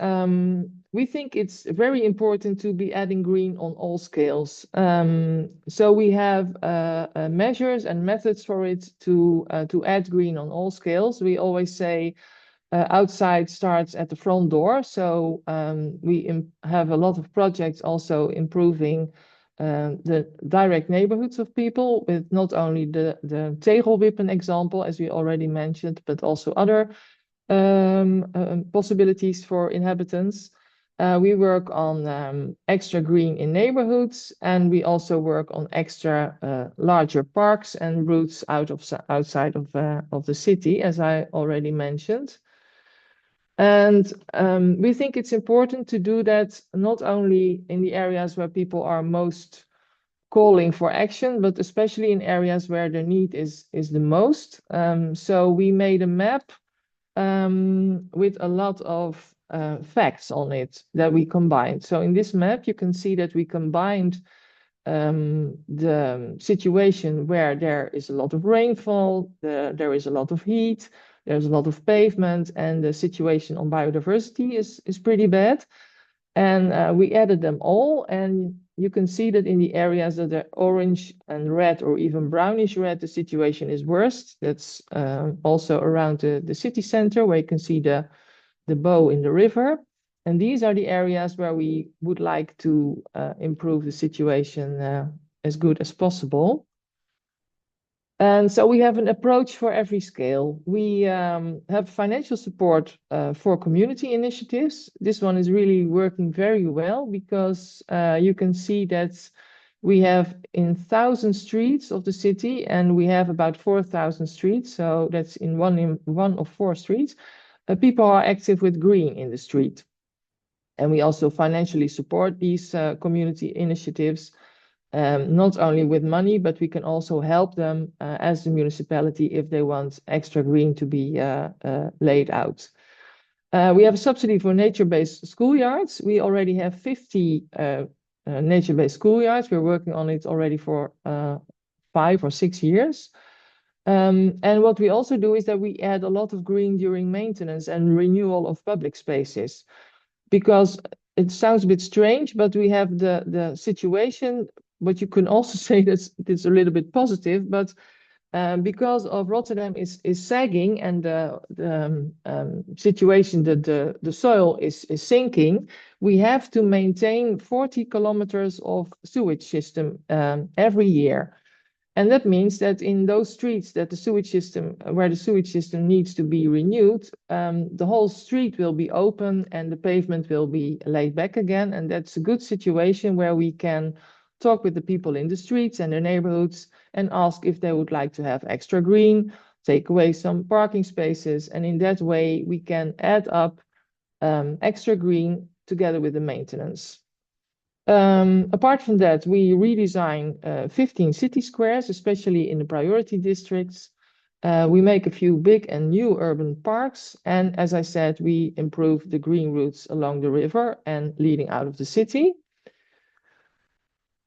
we think it's very important to be adding green on all scales. So we have measures and methods for it to add green on all scales. We always say outside starts at the front door. So we have a lot of projects also improving the direct neighborhoods of people, with not only the tegelwippen example, as we already mentioned, but also other possibilities for inhabitants. We work on extra green in neighborhoods, and we also work on extra larger parks and routes outside of the city, as I already mentioned. And we think it's important to do that not only in the areas where people are most calling for action, but especially in areas where the need is the most. So we made a map with a lot of facts on it that we combined. So in this map, you can see that we combined the situation where there is a lot of rainfall, there is a lot of heat, there's a lot of pavement, and the situation on biodiversity is pretty bad. And we added them all, and you can see that in the areas that are orange and red or even brownish red, the situation is worst. That's also around the city center, where you can see the bow in the river. And these are the areas where we would like to improve the situation as good as possible. And so we have an approach for every scale. We have financial support for community initiatives. This one is really working very well, because you can see that we have in 1,000 streets of the city, and we have about 4,000 streets. So that's in one of 4 streets. People are active with green in the street. And we also financially support these community initiatives. Not only with money, but we can also help them as the municipality if they want extra green to be laid out. We have a subsidy for nature-based schoolyards. We already have 50 nature-based schoolyards. We're working on it already for 5 or 6 years. And what we also do is that we add a lot of green during maintenance and renewal of public spaces. Because it sounds a bit strange, but we have the situation. But you can also say that it's a little bit positive, but because of Rotterdam is sagging, and the situation that the soil is sinking, we have to maintain 40 kilometers of sewage system every year. And that means that in those streets that where the sewage system needs to be renewed, the whole street will be open and the pavement will be laid back again. And that's a good situation where we can talk with the people in the streets and their neighborhoods and ask if they would like to have extra green, take away some parking spaces. And in that way, we can add up extra green together with the maintenance. Apart from that, we redesign 15 city squares, especially in the priority districts. We make a few big and new urban parks. And as I said, we improve the green routes along the river and leading out of the city.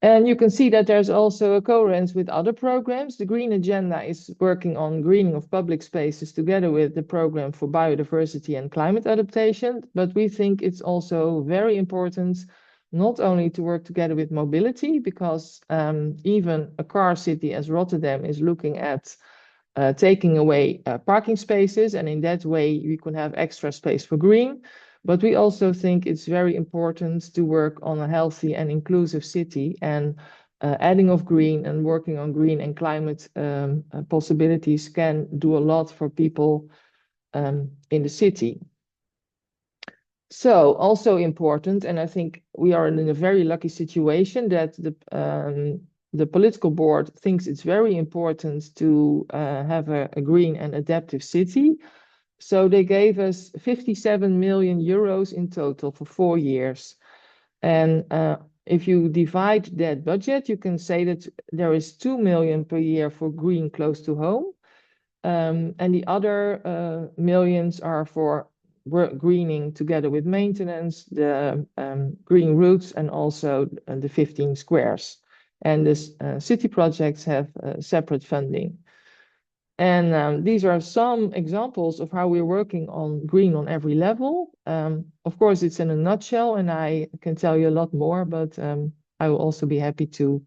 And you can see that there's also a coherence with other programs. The Green Agenda is working on greening of public spaces together with the program for biodiversity and climate adaptation. But we think it's also very important not only to work together with mobility, because even a car city as Rotterdam is looking at taking away parking spaces, and in that way we can have extra space for green. But we also think it's very important to work on a healthy and inclusive city, and adding of green and working on green and climate possibilities can do a lot for people in the city. So also important, and I think we are in a very lucky situation that the political board thinks it's very important to have a green and adaptive city. So they gave us 57 million euros in total for 4 years. And if you divide that budget, you can say that there is 2 million per year for green close to home. And the other millions are for greening together with maintenance, the green routes, and also the 15 squares. And the city projects have separate funding. And these are some examples of how we're working on green on every level. Of course, it's in a nutshell, and I can tell you a lot more, but I will also be happy to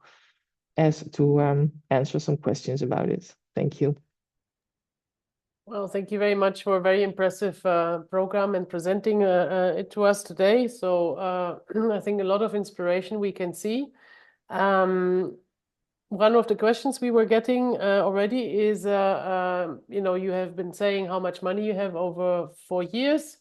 answer some questions about it. Thank you. Well, thank you very much for a very impressive program and presenting it to us today. So I think a lot of inspiration we can see. One of the questions we were getting already is, you have been saying how much money you have over 4 years.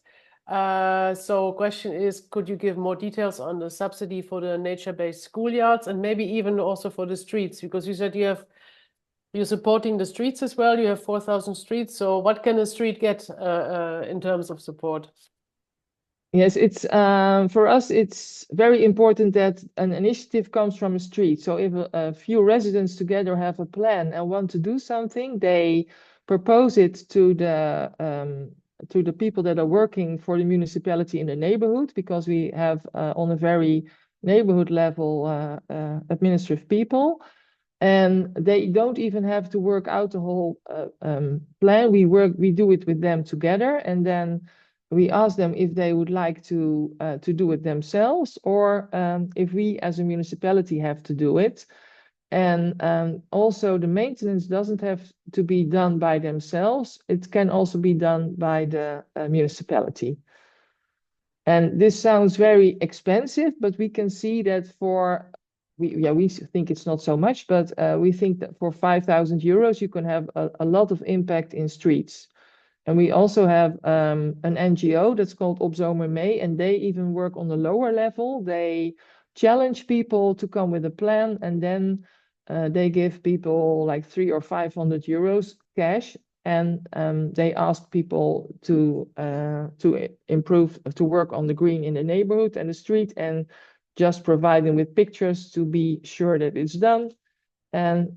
So question is, could you give more details on the subsidy for the nature-based schoolyards, and maybe even also for the streets? Because you said you're supporting the streets as well. You have 4,000 streets. So what can a street get in terms of support? Yes, it's for us, it's very important that an initiative comes from a street. So if a few residents together have a plan and want to do something, they propose it to the people that are working for the municipality in the neighborhood, because we have on a very neighborhood level administrative people. And they don't even have to work out the whole plan. We do it with them together, and then we ask them if they would like to do it themselves, or if we as a municipality have to do it. And also the maintenance doesn't have to be done by themselves. It can also be done by the municipality. And this sounds very expensive, but we can see that we think it's not so much, but we think that for 5,000 euros, you can have a lot of impact in streets. And we also have an NGO that's called Op Zomer Mee, and they even work on the lower level. They challenge people to come with a plan, and then they give people like 300 or 500 euros cash, and they ask people to improve, to work on the green in the neighborhood and the street, and just provide them with pictures to be sure that it's done. And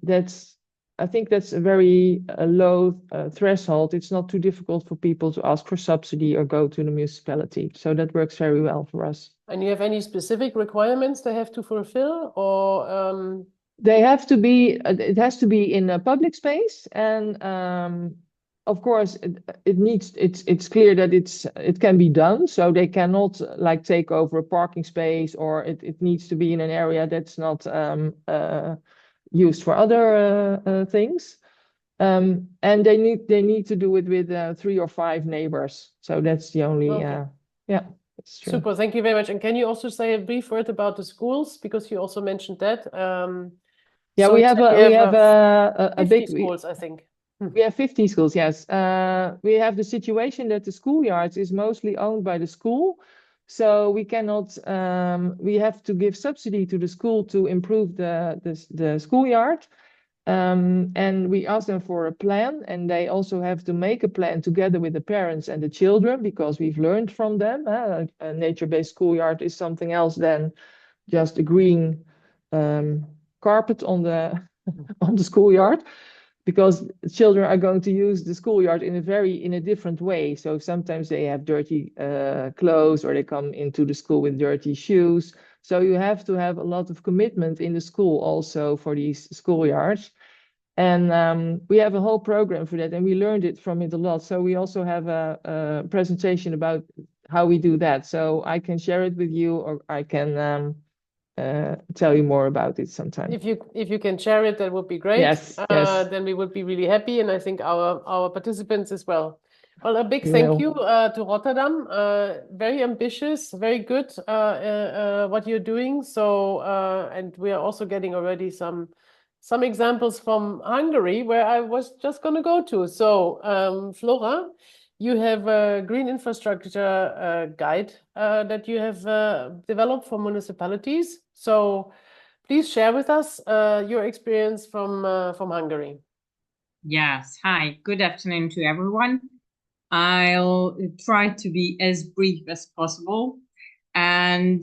I think that's a very low threshold. It's not too difficult for people to ask for subsidy or go to the municipality. So that works very well for us. And you have any specific requirements they have to fulfill, or? They have to be, it has to be in a public space, and of course it's clear that it can be done. So they cannot like take over a parking space, or it needs to be in an area that's not used for other things. And they need to do it with 3 or 5 neighbors. So that's the only yeah. That's true. Super, thank you very much. And can you also say a brief word about the schools, because you also mentioned that? Yeah, so we have a big schools, I think. We have 50 schools, yes. We have the situation that the schoolyards is mostly owned by the school. So we cannot, we have to give subsidy to the school to improve the schoolyard. And we ask them for a plan, and they also have to make a plan together with the parents and the children, because we've learned from them. A nature-based schoolyard is something else than just a green carpet on the on the schoolyard, because children are going to use the schoolyard in a different way. So sometimes they have dirty clothes, or they come into the school with dirty shoes. So you have to have a lot of commitment in the school also for these schoolyards. And we have a whole program for that, and we learned it from it a lot. So we also have a presentation about how we do that. So I can share it with you, or I can tell you more about it sometime. If you can share it, that would be great. Yes, yes. Then we would be really happy, and I think our participants as well. Well, a big You thank will. you to Rotterdam. Very ambitious, very good what you're doing. So and we are also getting already some examples from Hungary, where I was just going to go to. So Flóra, you have a green infrastructure guide that you have developed for municipalities. So please share with us your experience from Hungary. Yes. Hi. Good afternoon to everyone. I'll try to be as brief as possible. And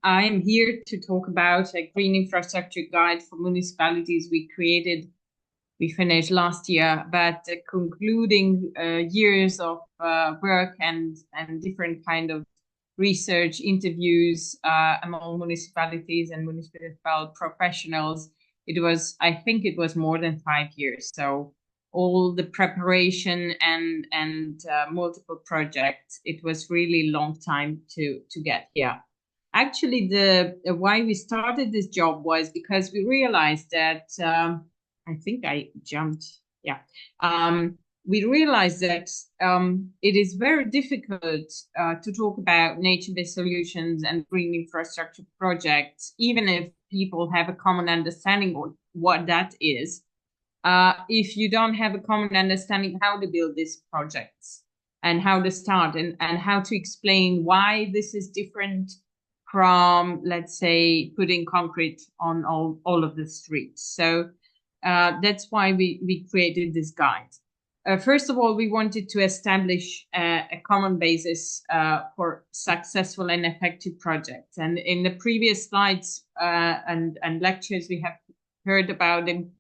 I'm here to talk about a green infrastructure guide for municipalities we finished last year, but concluding years of work and different kind of research, interviews among municipalities and municipal professionals. I think it was more than 5 years. So all the preparation and multiple projects, it was really long time to get here. Actually, the why we started this job was because we realized that I think I jumped. Yeah. We realized that it is very difficult to talk about nature-based solutions and green infrastructure projects, even if people have a common understanding of what that is, if you don't have a common understanding how to build these projects and how to start and how to explain why this is different from, let's say, putting concrete on all of the streets. So that's why we created this guide. First of all, we wanted to establish a common basis for successful and effective projects. And in the previous slides and lectures, we have heard about the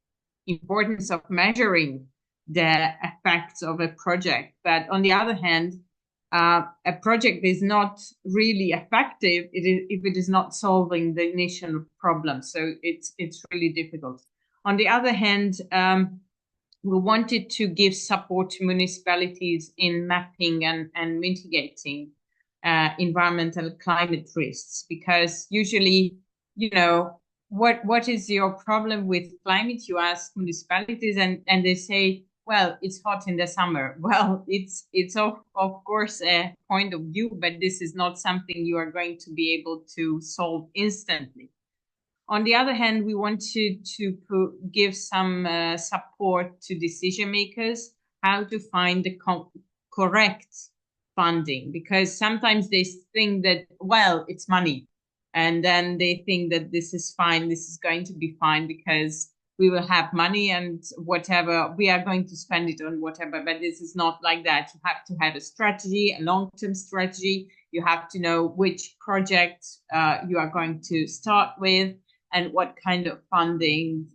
importance of measuring the effects of a project. But on the other hand, a project is not really effective if it is not solving the initial problem. So it's really difficult. On the other hand, we wanted to give support to municipalities in mapping and mitigating environmental climate risks, because usually, you know, what is your problem with climate? You ask municipalities and they say, well, it's hot in the summer. Well, it's of course a point of view, but this is not something you are going to be able to solve instantly. On the other hand, we wanted to give some support to decision makers, how to find the correct funding, because sometimes they think that, well, it's money. And then they think that this is fine, this is going to be fine because we will have money and whatever, we are going to spend it on whatever, but this is not like that. You have to have a strategy, a long-term strategy. You have to know which project you are going to start with and what kind of funding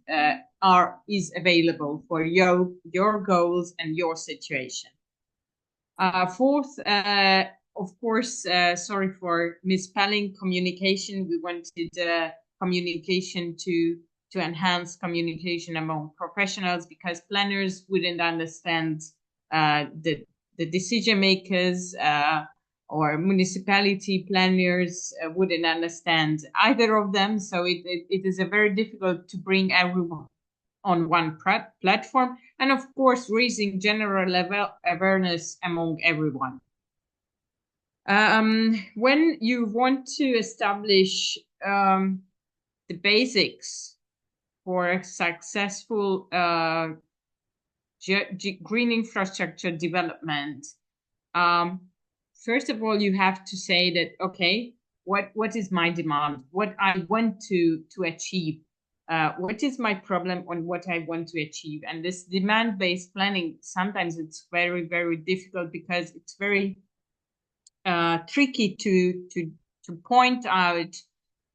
is available for your goals and your situation. Fourth, of course, sorry for misspelling, communication. We wanted communication to enhance communication among professionals, because planners wouldn't understand the decision makers, or municipality planners wouldn't understand either of them. So it is a very difficult to bring everyone on one platform, and of course raising general level awareness among everyone. When you want to establish the basics for a successful green infrastructure development, first of all, you have to say that, okay, what is my demand? What I want to achieve? What is my problem on what I want to achieve? And this demand-based planning, sometimes it's very, very difficult because it's very tricky to point out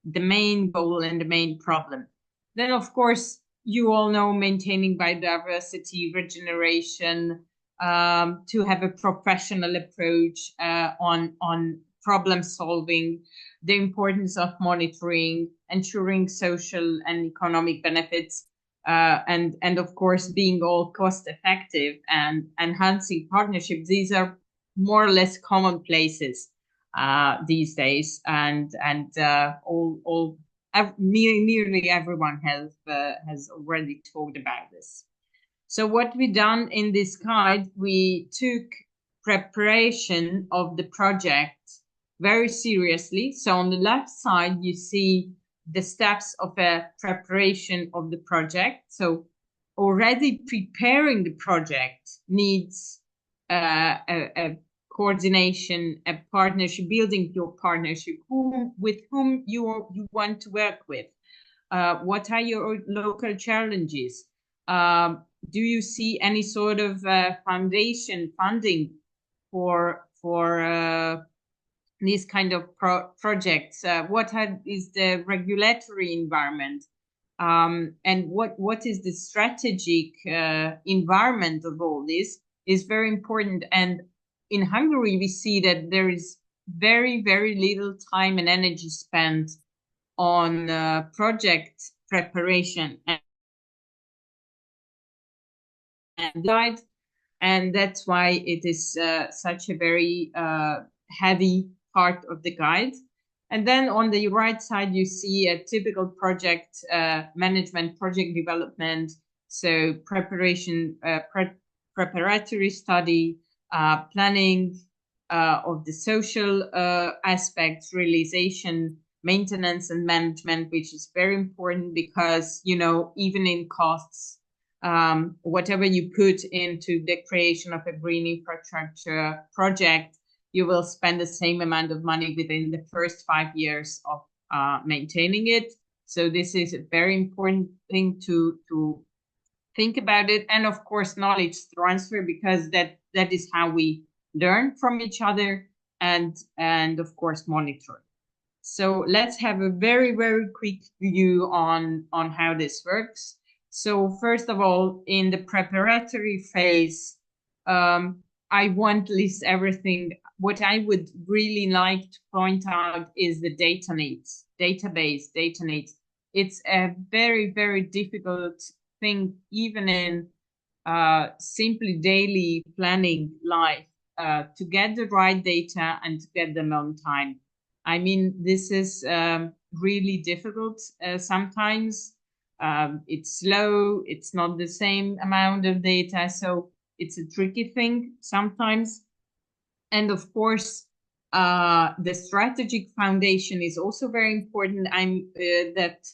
the main goal and the main problem. Then, of course, you all know maintaining biodiversity, regeneration, to have a professional approach on problem solving, the importance of monitoring, ensuring social and economic benefits, and of course, being all cost effective and enhancing partnerships. These are more or less commonplaces these days, and nearly everyone has already talked about this. So what we done in this guide, we took preparation of the project very seriously. So on the left side, you see the steps of a preparation of the project. So already preparing the project needs a coordination, a partnership, building your partnership, with whom you want to work with. What are your local challenges? Do you see any sort of foundation funding for these kind of projects? What is the regulatory environment? And what is the strategic environment of all this is very important. And in Hungary, we see that there is very, very little time and energy spent on project preparation and that's why it is such a very heavy part of the guide. And then on the right side, you see a typical project management, project development, so preparation, preparatory study, planning of the social aspects, realization, maintenance and management, which is very important because, you know, even in costs, whatever you put into the creation of a green infrastructure project, you will spend the same amount of money within the first 5 years of maintaining it. So this is a very important thing to think about it. And of course, knowledge transfer, because that is how we learn from each other, and of course, monitor. So let's have a very, very quick view on how this works. So first of all, in the preparatory phase, I won't list everything. What I would really like to point out is the data needs, database data needs. It's a very, very difficult thing, even in simply daily planning life, to get the right data and to get them on time. I mean, this is really difficult sometimes. It's slow, it's not the same amount of data, so it's a tricky thing sometimes. And of course, the strategic foundation is also very important. That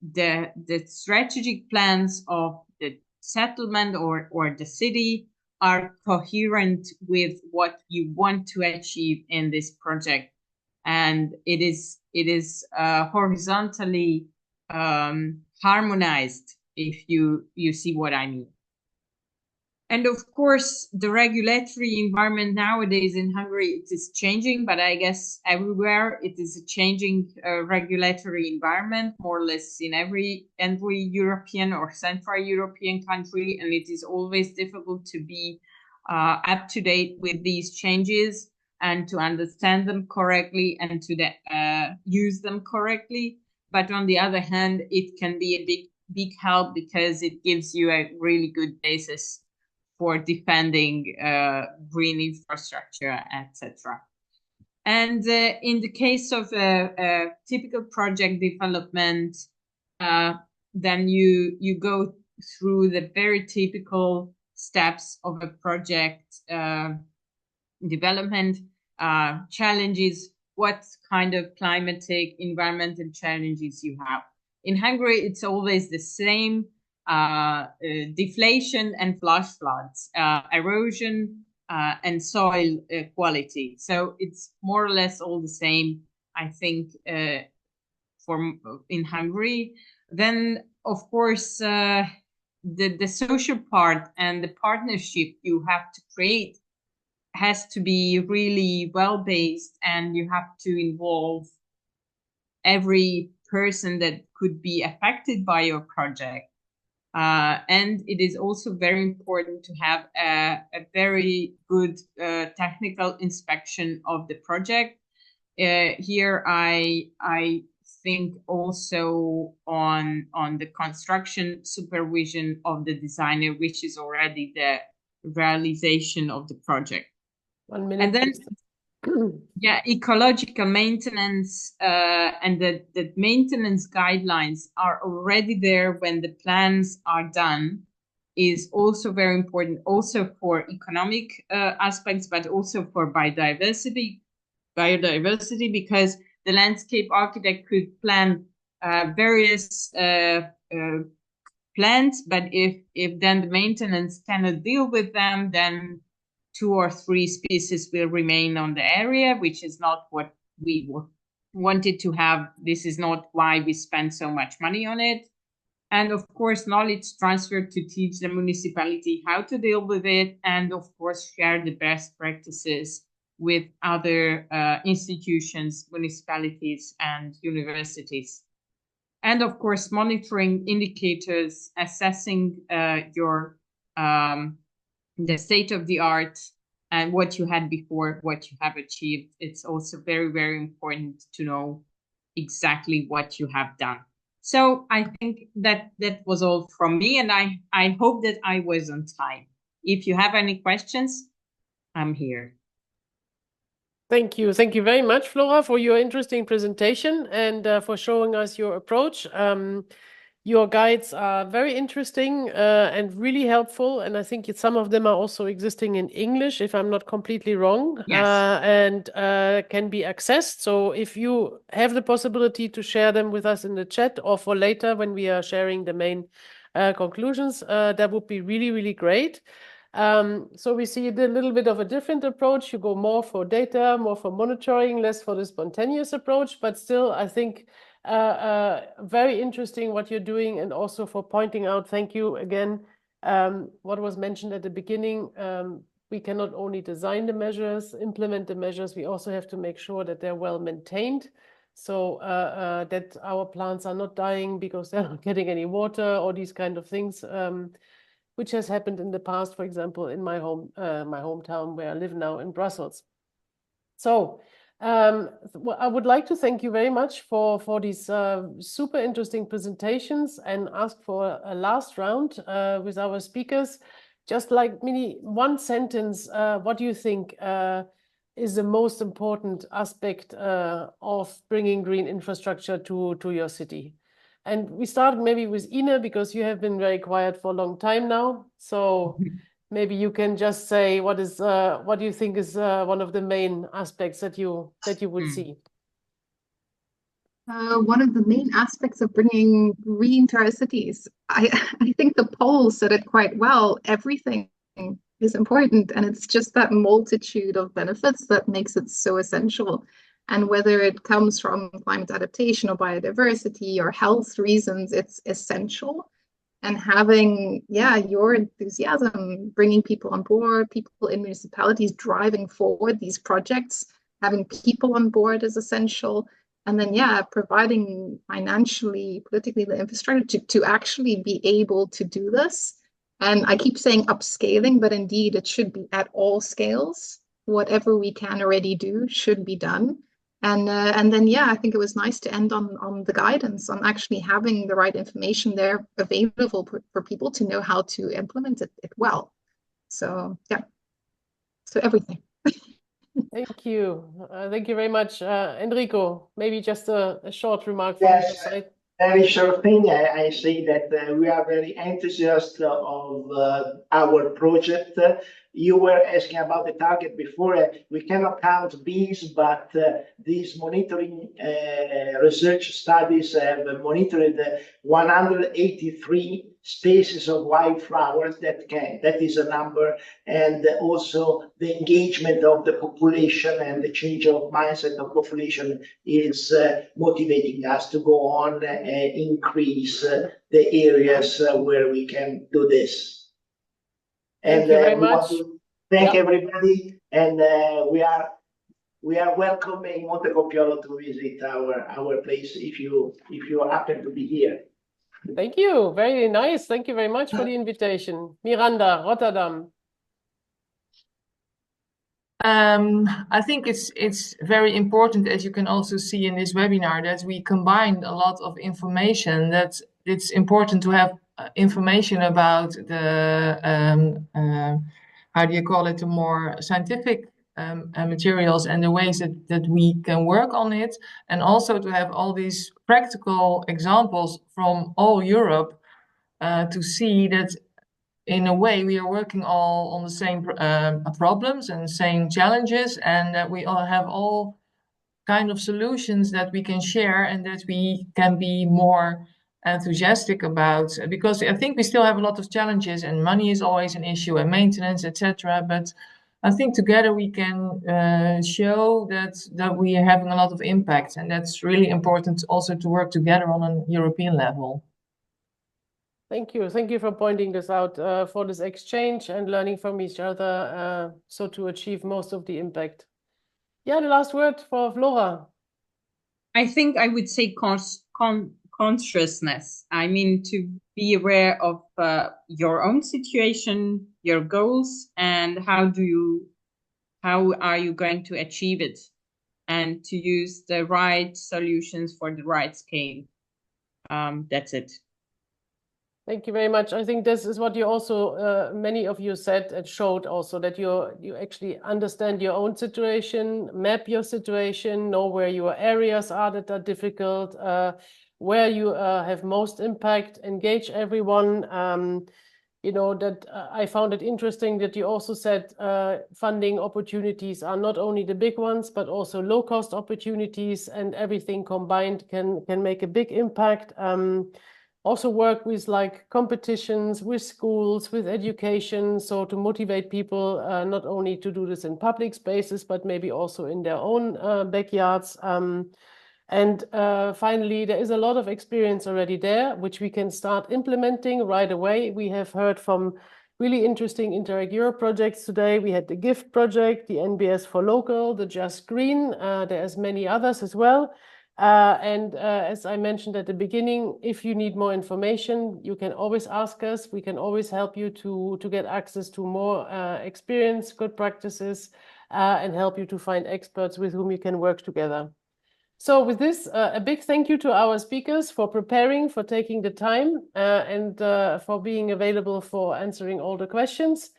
the strategic plans of the settlement or the city are coherent with what you want to achieve in this project, and it is horizontally harmonized, if you see what I mean. And of course, the regulatory environment nowadays in Hungary, it is changing, but I guess everywhere it is a changing regulatory environment, more or less in every European or Central European country. And it is always difficult to be up to date with these changes and to understand them correctly and to use them correctly. But on the other hand, it can be a big help because it gives you a really good basis for defending green infrastructure, etc. And in the case of a typical project development, then you go through the very typical steps of a project development, challenges, what kind of climatic, environmental challenges you have. In Hungary, it's always the same. Deflation and flash floods, erosion, and soil quality. So it's more or less all the same, I think, in Hungary. Then, of course, the social part and the partnership you have to create has to be really well-based, and you have to involve every person that could be affected by your project. And it is also very important to have a very good technical inspection of the project. Here I think also on the construction supervision of the designer, which is already the realization of the project. 1 minute. And then, yeah, ecological maintenance and the maintenance guidelines are already there when the plans are done is also very important, also for economic aspects, but also for biodiversity, because the landscape architect could plan various plants, but if then the maintenance cannot deal with them, then 2 or 3 species will remain on the area, which is not what we wanted to have. This is not why we spend so much money on it. And of course, knowledge transfer to teach the municipality how to deal with it, and of course, share the best practices with other institutions, municipalities, and universities. And of course, monitoring indicators, assessing the state of the art and what you had before, what you have achieved. It's also very, very important to know exactly what you have done. So I think that was all from me, and I hope that I was on time. If you have any questions, I'm here. Thank you. Thank you very much, Flóra, for your interesting presentation and for showing us your approach. Your guides are very interesting and really helpful, and I think some of them are also existing in English, if I'm not completely wrong, Yes. and can be accessed. So if you have the possibility to share them with us in the chat or for later when we are sharing the main conclusions, that would be really, really great. So we see a little bit of a different approach. You go more for data, more for monitoring, less for the spontaneous approach, but still, I think very interesting what you're doing, and also for pointing out, thank you again, what was mentioned at the beginning. We cannot only design the measures, implement the measures, we also have to make sure that they're well maintained, so that our plants are not dying because they're not getting any water or these kind of things, which has happened in the past, for example, in my hometown where I live now in Brussels. So I would like to thank you very much for these super interesting presentations, and ask for a last round with our speakers. Just like maybe 1 sentence, what do you think is the most important aspect of bringing green infrastructure to your city? And we start maybe with Ine, because you have been very quiet for a long time now. So maybe you can just say what do you think is one of the main aspects that you would see? One of the main aspects of bringing green to our cities, I think the poll said it quite well. Everything is important, and it's just that multitude of benefits that makes it so essential. And whether it comes from climate adaptation or biodiversity or health reasons, it's essential. And having, your enthusiasm, bringing people on board, people in municipalities driving forward these projects, having people on board is essential. And then, providing financially, politically the infrastructure to actually be able to do this. And I keep saying upscaling, but indeed it should be at all scales. Whatever we can already do should be done. And then, I think it was nice to end on the guidance, on actually having the right information there available for people to know how to implement it well. So, so everything. Thank you. Thank you very much. Enrico, maybe just a short remark from your side. Very short thing. I say that we are very enthusiastic of our project. you were asking about the target before. We cannot count bees, but these monitoring research studies have monitored 183 species of wildflowers. That is a number, and also the engagement of the population and the change of mindset of population is motivating us to go on and increase the areas where we can do this. Thank you very much. Want to thank everybody, and we are welcoming Montecopiolo to visit our place if you happen to be here. Thank you. Very nice. Thank you very much for the invitation. Miranda, Rotterdam. I think it's very important, as you can also see in this webinar, that we combine a lot of information. That it's important to have information about the how do you call it, the more scientific materials and the ways that we can work on it, and also to have all these practical examples from all Europe to see that in a way we are working all on the same problems and same challenges, and that we all have all kind of solutions that we can share and that we can be more enthusiastic about, because I think we still have a lot of challenges and money is always an issue and maintenance, etc. But I think together we can show that we are having a lot of impact, and that's really important also to work together on a European level. Thank you. Thank you for pointing this out, for this exchange and learning from each other, so to achieve most of the impact. Yeah, the last word for Flóra. I think I would say consciousness. I mean, to be aware of your own situation, your goals, and how are you going to achieve it, and to use the right solutions for the right scale. That's it. Thank you very much. I think this is what you also, many of you said and showed also, that you actually understand your own situation, map your situation, know where your areas are that are difficult, where you have most impact, engage everyone. You know, that I found it interesting that you also said funding opportunities are not only the big ones, but also low-cost opportunities, and everything combined can make a big impact. Also work with like competitions, with schools, with education, so to motivate people not only to do this in public spaces, but maybe also in their own backyards. And finally, there is a lot of experience already there, which we can start implementing right away. We have heard from really interesting Interreg Europe projects today. We had the GIFT project, the NBS for Local, the JUSTGREEN. There's many others as well. As I mentioned at the beginning, if you need more information, you can always ask us. We can always help you to get access to more experience, good practices, and help you to find experts with whom you can work together. So with this, a big thank you to our speakers for preparing, for taking the time, and for being available for answering all the questions.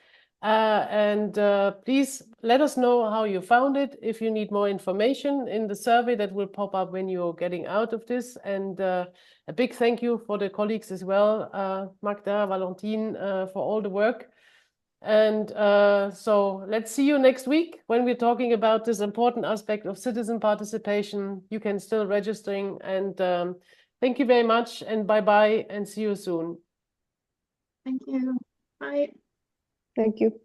Please let us know how you found it. If you need more information in the survey that will pop up when you're getting out of this. And a big thank you for the colleagues as well, Magda, Valentine, for all the work. And so let's see you next week when we're talking about this important aspect of citizen participation. You can still registering, and thank you very much, and bye-bye, and see you soon. Thank you. Bye. Thank you.